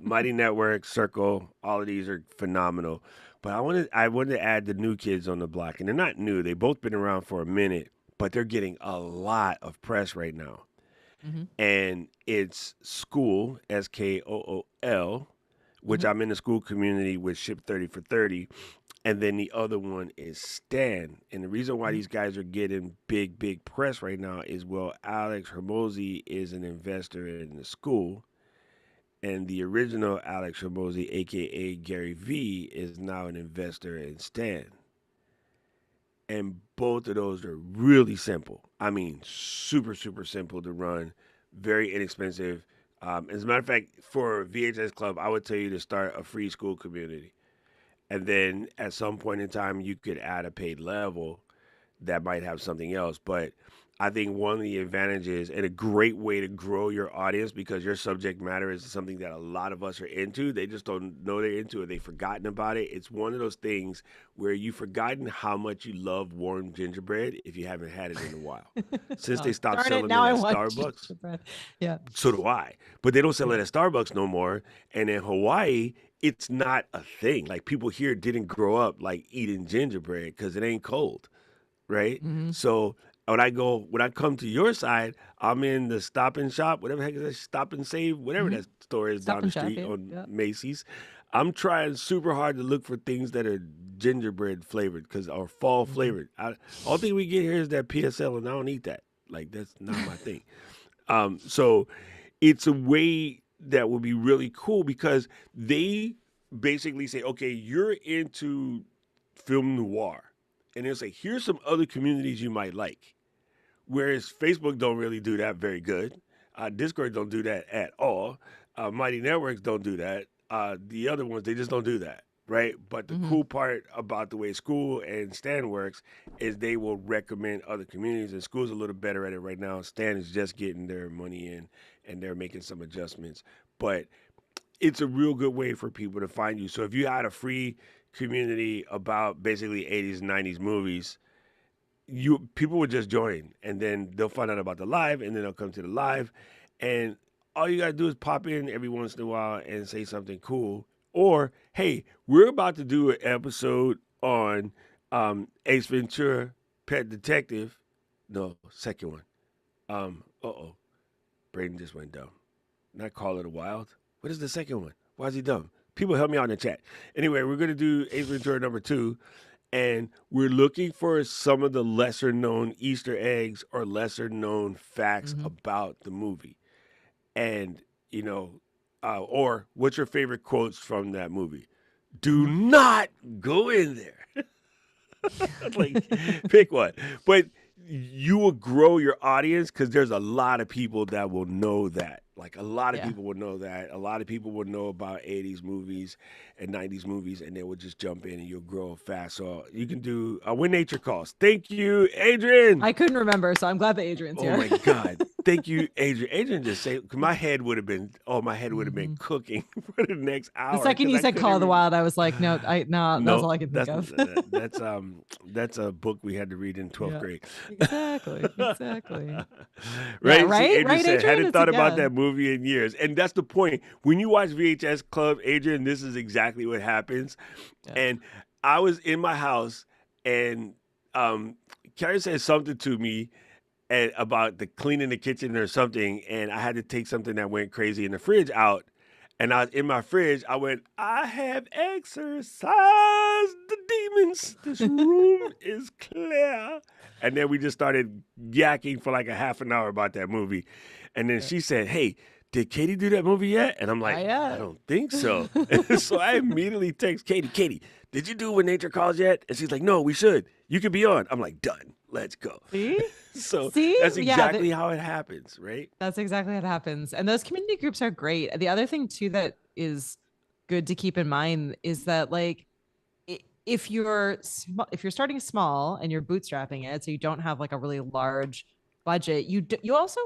Mighty Network, Circle, all of these are phenomenal. But I wanted to add the new kids on the block, and they're not new. They've both been around for a minute, but they're getting a lot of press right now. Mm-hmm. And it's School, SKOOL, which Mm-hmm. I'm in the school community with Ship 30 for 30. And then the other one is Stan. And the reason why Mm-hmm. these guys are getting big, big press right now is, well, Alex Hermosi is an investor in the school. And the original Alex Hermosi, aka Gary V, is now an investor in Stan. And both of those are really simple. I mean, super, super simple to run, very inexpensive. As a matter of fact, for VHS Club, I would tell you to start a free school community. And then at some point in time, you could add a paid level that might have something else. But I think one of the advantages and a great way to grow your audience because your subject matter is something that a lot of us are into. They just don't know they're into it. They've forgotten about it. It's one of those things where you've forgotten how much you love warm gingerbread if you haven't had it in a while. Since they Oh, stopped darn it! selling Now it I at want Starbucks, gingerbread. Yeah. so do I. But they don't sell it Yeah. at Starbucks no more. And in Hawaii, it's not a thing. Like people here didn't grow up like eating gingerbread because it ain't cold, right? Mm-hmm. So when I come to your side, I'm in the Stop and Shop, whatever the heck is that, Stop and Save, whatever Mm-hmm. that store is Stop down the and shop. street Yeah. on Yeah. Macy's. I'm trying super hard to look for things that are gingerbread flavored because or fall Mm-hmm. flavored. All thing we get here is that PSL, and I don't eat that. Like that's not my thing. So it's a way that would be really cool because they basically say, okay, you're into film noir, and it's like here's some other communities you might like. Whereas Facebook don't really do that very good. Discord don't do that at all. Mighty Networks don't do that. The other ones they just don't do that, right? But the Mm-hmm. cool part about the way School and Stan works is they will recommend other communities, and School's a little better at it right now. Stan is just getting their money in, and they're making some adjustments. But it's a real good way for people to find you. So if you had a free community about basically 80s and 90s movies, you people would just join and then they'll find out about the live and then they'll come to the live and all you gotta do is pop in every once in a while and say something cool or hey we're about to do an episode on Ace Ventura Pet Detective, no second one, uh-oh, Braden just went dumb, not Call of the Wild, what is the second one, why is he dumb, people help me out in the chat. Anyway, we're gonna do Ace Ventura number two, and we're looking for some of the lesser known Easter eggs or lesser known facts Mm-hmm. about the movie. And, you know, or what's your favorite quotes from that movie? Do Mm-hmm. not go in there. Like, pick one. But you will grow your audience because there's a lot of people that will know that. Like a lot of Yeah. people will know that. A lot of people will know about 80s movies and 90s movies, and they will just jump in and you'll grow fast. So you can do When Nature Calls. Thank you, Adrian. I couldn't remember, so I'm glad that Adrian's Oh here. my God. Thank you, Adrian. Adrian just said, cause my head would have been, oh, my head would have been Mm-hmm. cooking for the next The hour second because you I said couldn't Call of the even. Wild, I was like, no, that's No, all I can think that's of. that's a book we had to read in 12th Yeah. grade. Exactly. Exactly. Yeah, Right? See, right? Adrian Right, said, Adrian? hadn't It's thought about yeah. that movie in years. And that's the point. When you watch VHS Club, Adrian, this is exactly what happens. Yeah. And I was in my house and Carrie said something to me and about the cleaning the kitchen or something, and I had to take something that went crazy in the fridge out. And I was in my fridge. I went, I have exorcised the demons. This room is clear. And then we just started yakking for like a half an hour about that movie. And then Yeah. she said, hey, did Katie do that movie yet? And I'm Not like, I yet. don't think so. So I immediately text Katie, did you do When Nature Calls yet? And she's like, no, we should. You could be on. I'm like, done. Let's go. See? So See? that's Yeah, exactly how it happens, right? that's exactly what happens. And those community groups are great. The other thing too that is good to keep in mind is that like if you're starting small and you're bootstrapping it, so you don't have like a really large budget, you also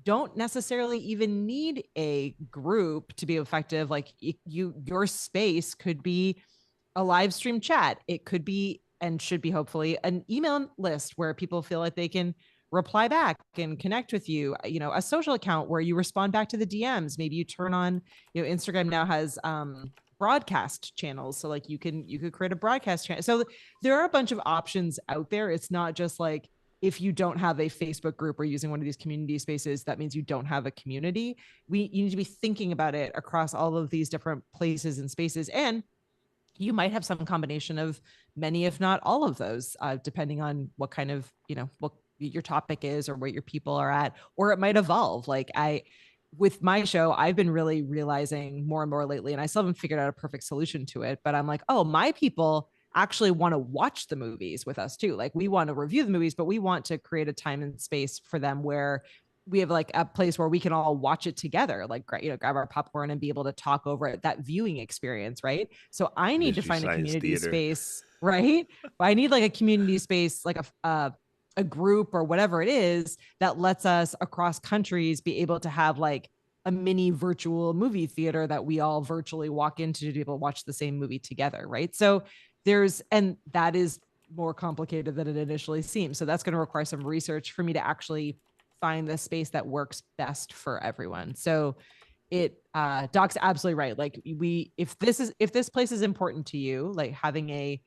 don't necessarily even need a group to be effective. Like your space could be a live stream chat. It could be and should be hopefully an email list where people feel like they can reply back and connect with you. You know, a social account where you respond back to the DMs. Maybe you turn on, Instagram now has broadcast channels. So like you could create a broadcast channel. So there are a bunch of options out there. It's not just like if you don't have a Facebook group or using one of these community spaces, that means you don't have a community. You need to be thinking about it across all of these different places and spaces. And you might have some combination of many, if not all of those, depending on what kind of, what your topic is or where your people are at, or it might evolve. With my show, I've been really realizing more and more lately, and I still haven't figured out a perfect solution to it, but I'm like, oh, my people actually want to watch the movies with us too. Like we want to review the movies, but we want to create a time and space for them where we have like a place where we can all watch it together, like grab our popcorn and be able to talk over it, that viewing experience, right? So I need to Mystery find a Science community Theater. space, right? I need like a community space, like a group or whatever it is that lets us across countries be able to have like a mini virtual movie theater that we all virtually walk into to be able to watch the same movie together, right? So and that is more complicated than it initially seems. So that's going to require some research for me to actually find the space that works best for everyone. So Doc's absolutely right. Like if this place is important to you, like having a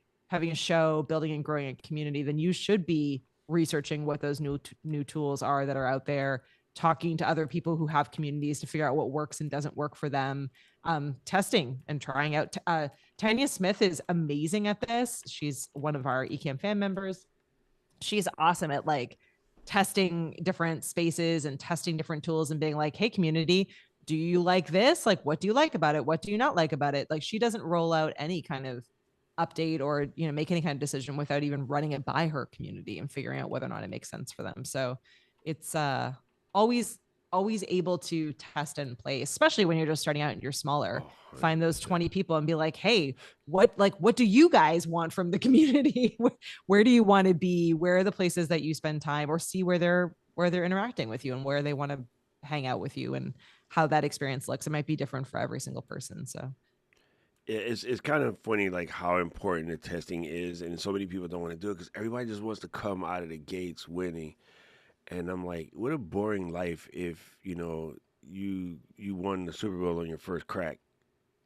show, building and growing a community, then you should be researching what those new tools are that are out there talking to other people who have communities to figure out what works and doesn't work for them, testing and trying out. Tanya Smith is amazing at this. She's one of our Ecamm fan members. She's awesome at like testing different spaces and testing different tools and being like, hey, community, do you like this? Like, what do you like about it? What do you not like about it? Like, she doesn't roll out any kind of update or, you know, make any kind of decision without even running it by her community and figuring out whether or not it makes sense for them. So it's always always able to test and play, especially when you're just starting out and you're smaller. Oh, Find those 100%. 20 people and be like, hey, what do you guys want from the community? Where do you want to be? Where are the places that you spend time, or see where they're interacting with you and where they want to hang out with you, and how that experience looks. It might be different for every single person. So It's kind of funny like how important the testing is, and so many people don't want to do it because everybody just wants to come out of the gates winning. And I'm like, what a boring life if you won the Super Bowl on your first crack.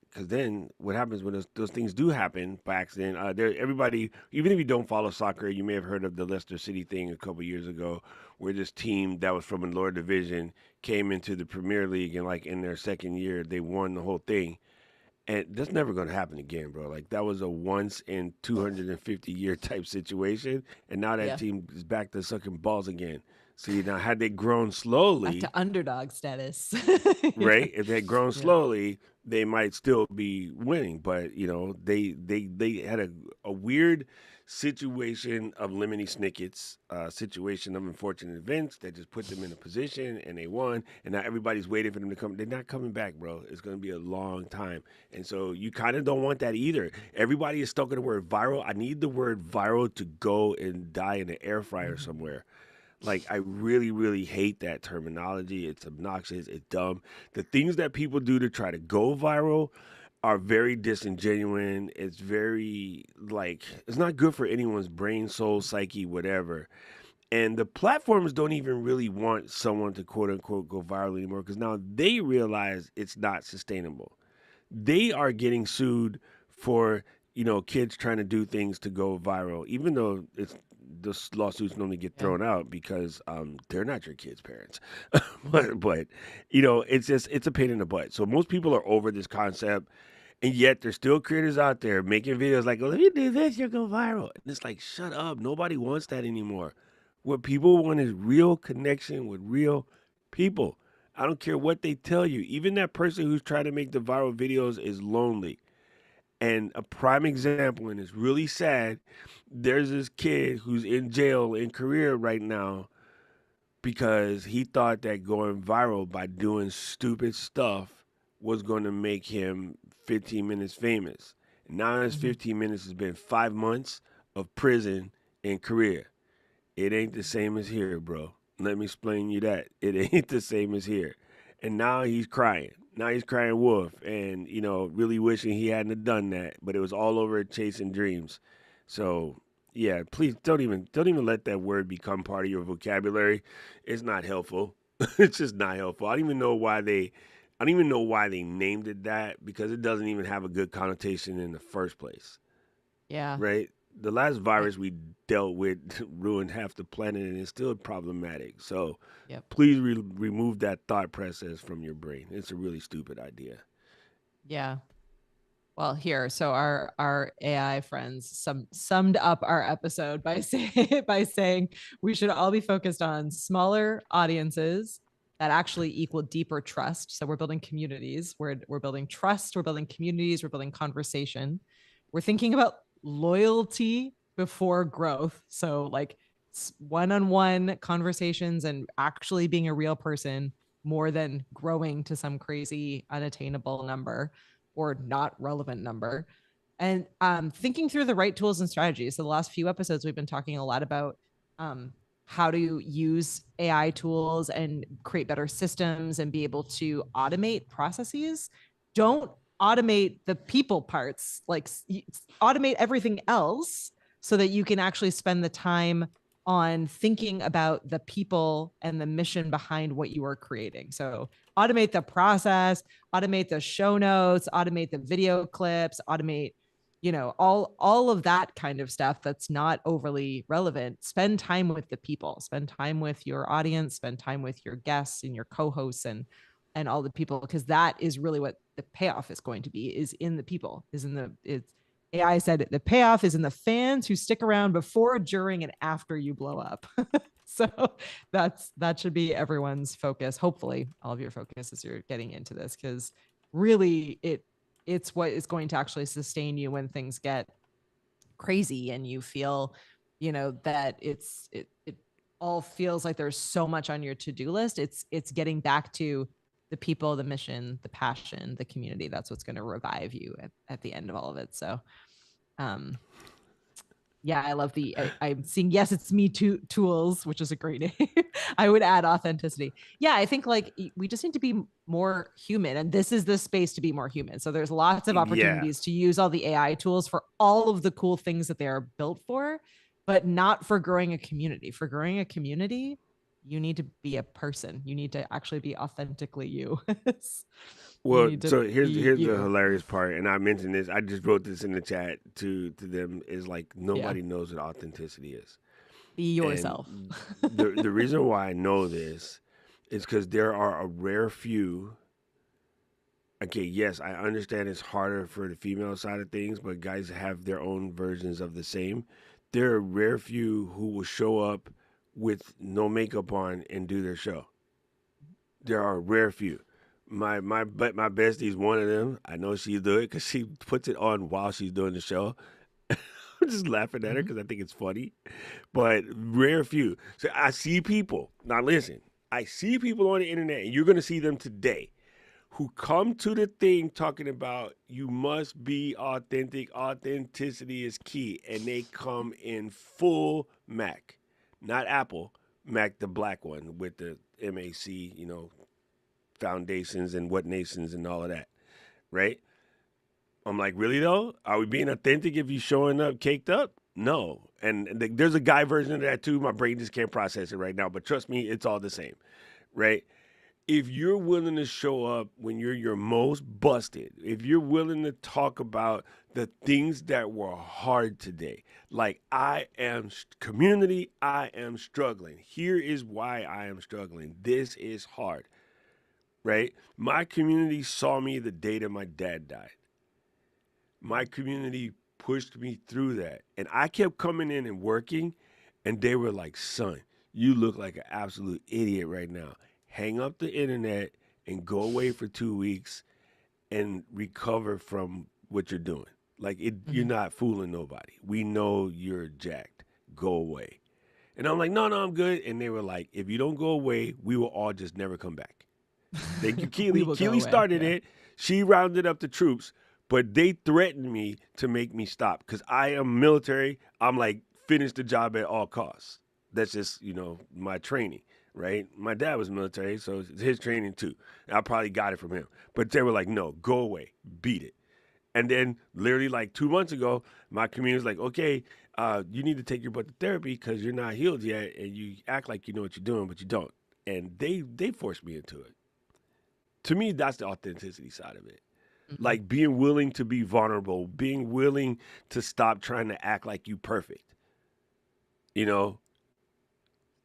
Because then what happens when those things do happen by accident? Everybody, even if you don't follow soccer, you may have heard of the Leicester City thing a couple years ago, where this team that was from a lower division came into the Premier League, and like in their second year they won the whole thing. And that's never going to happen again, bro. Like that was a once in 250-year type situation, and now that yeah, team is back to sucking balls again. See, now had they grown back to slowly, underdog status. Yeah, right? If they had grown yeah. slowly, they might still be winning. But they had a weird situation of lemony snickets, situation of unfortunate events that just put them in a position and they won. And now everybody's waiting for them to come. They're not coming back, bro. It's going to be a long time. And so you kind of don't want that either. Everybody is stuck in the word viral. I need the word viral to go and die in an air fryer Mhm. somewhere. Like I really, really hate that terminology. It's obnoxious. It's dumb. The things that people do to try to go viral are very disingenuous. It's very like it's not good for anyone's brain, soul, psyche, whatever. And the platforms don't even really want someone to quote unquote go viral anymore because now they realize it's not sustainable. They are getting sued for kids trying to do things to go viral, even though it's the lawsuits normally get Yeah. thrown out because they're not your kids' parents. Mhm. but it's a pain in the butt. So most people are over this concept, and yet there's still creators out there making videos like, "Oh, if you do this, you'll go viral." And it's like, shut up. Nobody wants that anymore. What people want is real connection with real people. I don't care what they tell you. Even that person who's trying to make the viral videos is lonely. And a prime example, and it's really sad, there's this kid who's in jail in Korea right now because he thought that going viral by doing stupid stuff was going to make him 15 minutes famous. And now his Mhm. 15 minutes has been 5 months of prison in Korea. It ain't the same as here, bro. Let me explain you that. It ain't the same as here. And now he's crying. Now he's crying wolf and, really wishing he hadn't have done that. But it was all over chasing dreams. So yeah, please don't even let that word become part of your vocabulary. It's not helpful. It's just not helpful. I don't even know why they named it that because it doesn't even have a good connotation in the first place, Yeah. right? The last I, virus we dealt with ruined half the planet and it's still problematic. So yep. please remove that thought process from your brain. It's a really stupid idea. Yeah. Well, here, so our AI friends summed up our episode by saying we should all be focused on smaller audiences that actually equal deeper trust. So we're building communities, we're building trust, we're building communities, we're building conversation. We're thinking about loyalty before growth. So like one-on-one conversations and actually being a real person more than growing to some crazy unattainable number or not relevant number. And thinking through the right tools and strategies. So the last few episodes, we've been talking a lot about how to use AI tools and create better systems and be able to automate processes. Don't automate the people parts, like automate everything else so that you can actually spend the time on thinking about the people and the mission behind what you are creating. So automate the process, automate the show notes, automate the video clips, automate all of that kind of stuff that's not overly relevant. Spend time with the people, spend time with your audience, spend time with your guests and your co-hosts and all the people, because that is really what the payoff is going to be, is in the people, is in the it's AI said the payoff is in the fans who stick around before, during, and after you blow up. So that should be everyone's focus. Hopefully, all of your focus as you're getting into this, because really it's what is going to actually sustain you when things get crazy and you feel, that it all feels like there's so much on your to-do list. It's getting back to the people, the mission, the passion, the community. That's what's going to revive you at the end of all of it. So um yeah, I love I'm seeing, yes, it's me too tools, which is a great name. I would add authenticity. Yeah, I think like we just need to be more human, and this is the space to be more human. So there's lots of Yeah. opportunities to use all the AI tools for all of the cool things that they are built for, but not for growing a community. For growing a community, you need to be a person. You need to actually be authentically you. You Well, need to so here's be here's the you. hilarious part, and I mentioned this. I just wrote this in the chat to them. Is like Yeah. nobody knows what authenticity is, Be and yourself. the reason why I know this is because there are a rare few. Okay, yes, I understand it's harder for the female side of things, but guys have their own versions of the same. There are a rare few who will show up with no makeup on and do their show. There are a rare few. My bestie is one of them. I know she do it because she puts it on while she's doing the show. I'm just laughing at her Mhm. because I think it's funny. But rare few. So I see people. Now listen, I see people on the internet, and you're gonna see them today, who come to the thing talking about you must be authentic. Authenticity is key, and they come in full Mac, not Apple. Mac, the black one with the MAC, foundations and what nations and all of that, right? I'm like, really though? Are we being authentic if you showing up caked up? No. And there's a guy version of that too. My brain just can't process it right now, but trust me, it's all the same, right? If you're willing to show up when you're your most busted, if you're willing to talk about the things that were hard today, like community, I am struggling. Here is why I am struggling. This is hard, right? My community saw me the day that my dad died. My community pushed me through that. And I kept coming in and working, and they were like, son, you look like an absolute idiot right now. Hang up the internet and go away for 2 weeks and recover from what you're doing. You're Mhm. not fooling nobody. We know you're jacked. Go away. And I'm like, no, no, I'm good. And they were like, if you don't go away, we will all just never come back. Thank you, We Keely. will go Keely away. started Yeah. it. She rounded up the troops, but they threatened me to make me stop because I am military. I'm like, finish the job at all costs. That's just, my training, right? My dad was military, so it's his training too. I probably got it from him. But they were like, no, go away, beat it. And then literally like 2 months ago, my community was like, okay, you need to take your butt to therapy because you're not healed yet and you act like you know what you're doing, but you don't. And they forced me into it. To me, that's the authenticity side of it. Mhm. Like being willing to be vulnerable, being willing to stop trying to act like you perfect. You know,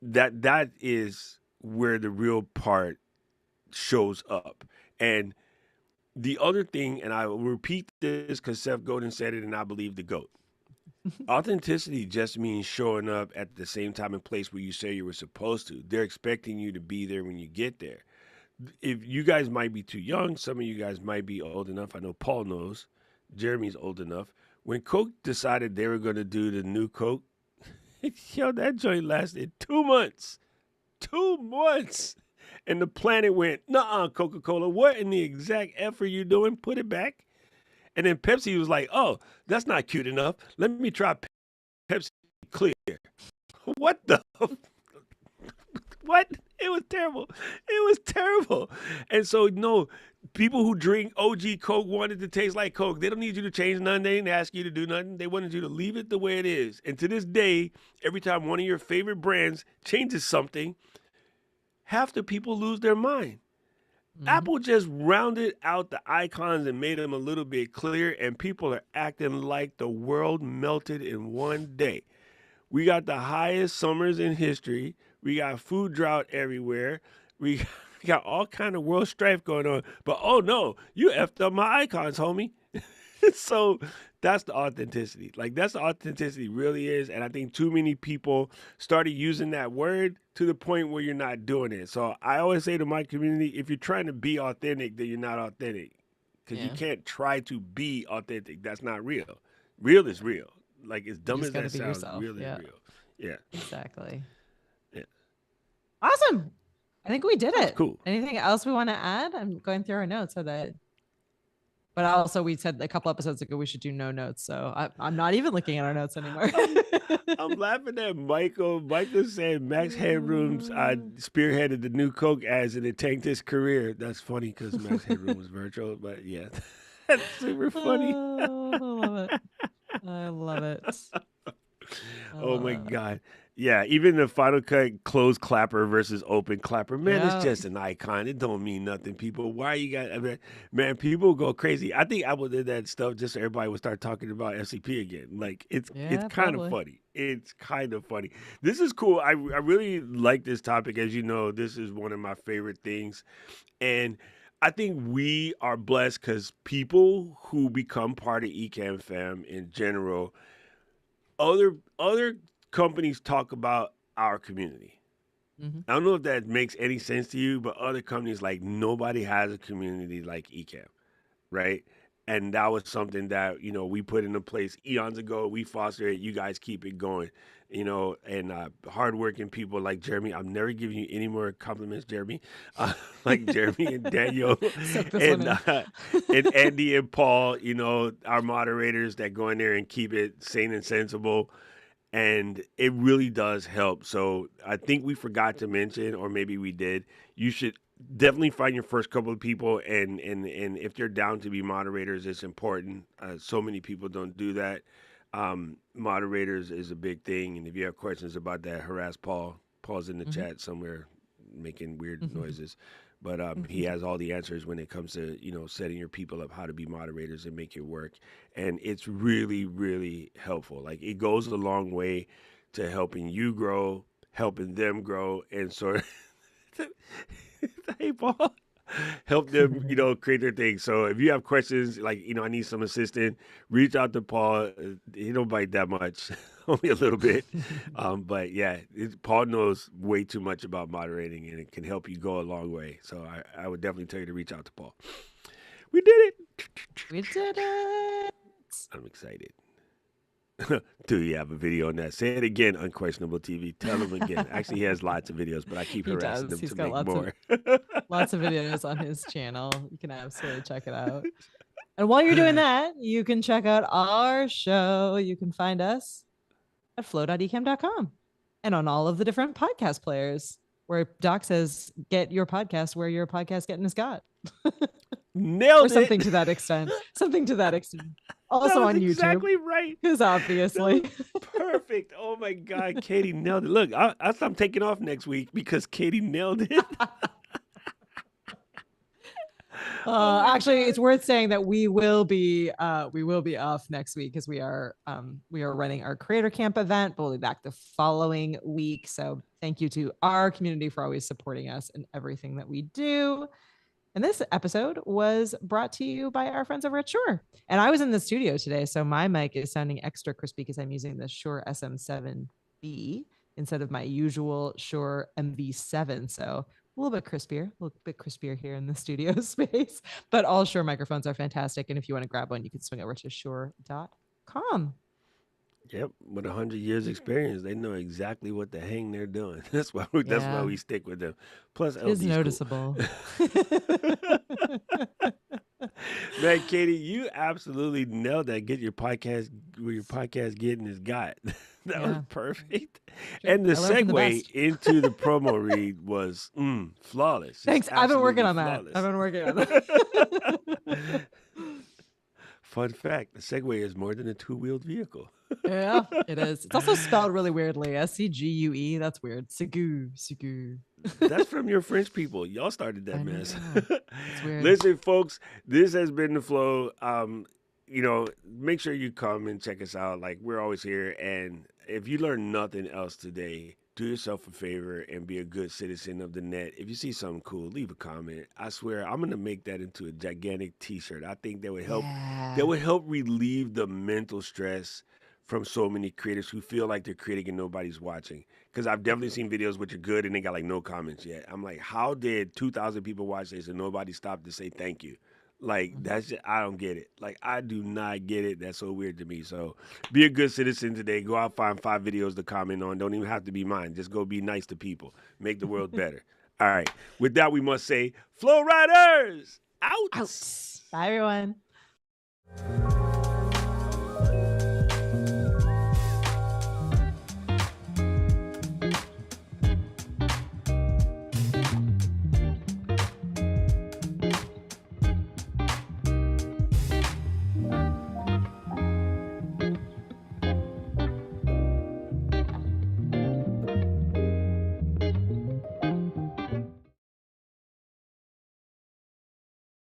that is where the real part shows up. And the other thing, and I will repeat this because Seth Godin said it, and I believe the GOAT. Authenticity just means showing up at the same time and place where you say you were supposed to. They're expecting you to be there when you get there. If you guys might be too young, some of you guys might be old enough. I know Paul knows. Jeremy's old enough. When Coke decided they were going to do the new Coke, yo, that joint lasted 2 months. 2 months. And the planet went, nah, Coca Cola, what in the exact F are you doing? Put it back. And then Pepsi was like, oh, that's not cute enough. Let me try Pepsi Clear. What the what? It was terrible. It was terrible. And so, no, people who drink OG Coke wanted to taste like Coke. They don't need you to change nothing. They didn't ask you to do nothing. They wanted you to leave it the way it is. And to this day, every time one of your favorite brands changes something, half the people lose their mind. Mm-hmm. Apple just rounded out the icons and made them a little bit clearer, and people are acting like the world melted in one day. We got the highest summers in history. We got food drought everywhere. We got all kind of world strife going on. But oh no, you effed up my icons, homie. So that's the authenticity. Like that's the authenticity really is. And I think too many people started using that word to the point where you're not doing it. So I always say to my community, if you're trying to be authentic, then you're not authentic. Because you Yeah. can't try to be authentic. That's not real. Real is real. Like as You dumb just as got to that be sounds, yourself. real is Yeah. real. Yeah. Exactly. Yeah. Awesome. I think we did That was it. cool. Anything else we want to add? I'm going through our notes so that. But also, we said a couple episodes ago we should do no notes, so I'm not even looking at our notes anymore. I'm I'm laughing at Michael. Michael said Max Headroom's spearheaded the new Coke ads and it tanked his career. That's funny because Max Headroom was virtual, but yeah, that's super funny. Oh, I love it. I love it. I Oh love my it. god. Yeah, even the Final Cut closed clapper versus open clapper, man, it's Yeah. just an icon. It don't mean nothing, people. Why you got? I mean, man, people go crazy. I think Apple did that stuff just so everybody would start talking about FCP again. Like it's Yeah, kind of probably. funny. It's kind of funny. This is cool. I really like this topic. As you know, this is one of my favorite things, and I think we are blessed because people who become part of Ecamm fam in general other companies talk about our community. Hmm. I don't know if that makes any sense to you, but other companies like nobody has a community like Ecamm, right? And that was something that we put into place eons ago. We foster it. You guys keep it going, and hardworking people like Jeremy. I'm never giving you any more compliments, Jeremy. Like Jeremy and Daniel, Suck this one and in. and Andy and Paul. Our moderators that go in there and keep it sane and sensible, and it really does help. So I think we forgot to mention, or maybe we did. You should definitely find your first couple of people, and if they're down to be moderators, it's important. So many people don't do that. Moderators is a big thing, and if you have questions about that, harass Paul. Paul's in the Hmm. chat somewhere, making weird noises. But he has all the answers when it comes to setting your people up how to be moderators and make it work, and it's really really helpful. Like it goes a long way to helping you grow, helping them grow, and sort of hey Paul, help them create their thing. So if you have questions like I need some assistance, reach out to Paul. He don't bite that much, only a little bit, but yeah, Paul knows way too much about moderating, and it can help you go a long way. So I would definitely tell you to reach out to Paul. We did it. We did it. I'm excited. Do you have a video on that? Say it again, Unquestionable TV. Tell him again. Actually, he has lots of videos, but I keep He harassing does. him He's to got make more. lots of videos on his channel. You can absolutely check it out. And while you're doing that, you can check out our show. You can find us at flow.ecam.com and on all of the different podcast players where Doc says, get your podcast where your podcast getting is got. Or Nailed something it. to that extent. Something to that extent. That Also was on YouTube, exactly right. because That was obviously. perfect. Oh my God, Katie nailed it. Look, I'm taking off next week because Katie nailed it. Oh my Actually, God. it's worth saying that we will be off next week because we are running our Creator Camp event, but we'll be back the following week. So thank you to our community for always supporting us in everything that we do. And this episode was brought to you by our friends over at Shure. And I was in the studio today, so my mic is sounding extra crispy because I'm using the Shure SM7B instead of my usual Shure MV7. So a little bit crispier here in the studio space. But all Shure microphones are fantastic. And if you want to grab one, you can swing over to shure.com. Yep, with 100 years experience, they know exactly what the hang they're doing. That's why Yeah, we stick with them. Plus, it is LD's cool. noticeable. Man, Katie, you absolutely nailed that. Get your podcast where your podcast getting is got. That was Yeah, perfect. true. And the I learned from the segue best. into the promo read was flawless. Just Thanks. I've been working absolutely on that. I've flawless. been working on that. Fun fact, the Segway is more than a two-wheeled vehicle. Yeah, it is. It's also spelled really weirdly. SCGUE. That's weird. Sigu. Sigu. That's from your French people. Y'all started that I mess. know. It's weird. Listen, folks, this has been the flow. Make sure you come and check us out. Like we're always here. And if you learn nothing else today, do yourself a favor and be a good citizen of the net. If you see something cool, leave a comment. I swear I'm gonna make that into a gigantic T-shirt. I think that would help. That Yeah. would help relieve the mental stress from so many creators who feel like they're creating and nobody's watching. Because I've definitely seen videos which are good and they got like no comments yet. I'm like, how did 2,000 people watch this and nobody stopped to say thank you? Like Mhm. that's just, I don't get it. Like I do not get it. That's so weird to me. So be a good citizen today. Go out, find 5 videos to comment on. Don't even have to be mine. Just go be nice to people. Make the world better. All right. With that, we must say, Flow Riders out. Out. Bye, everyone.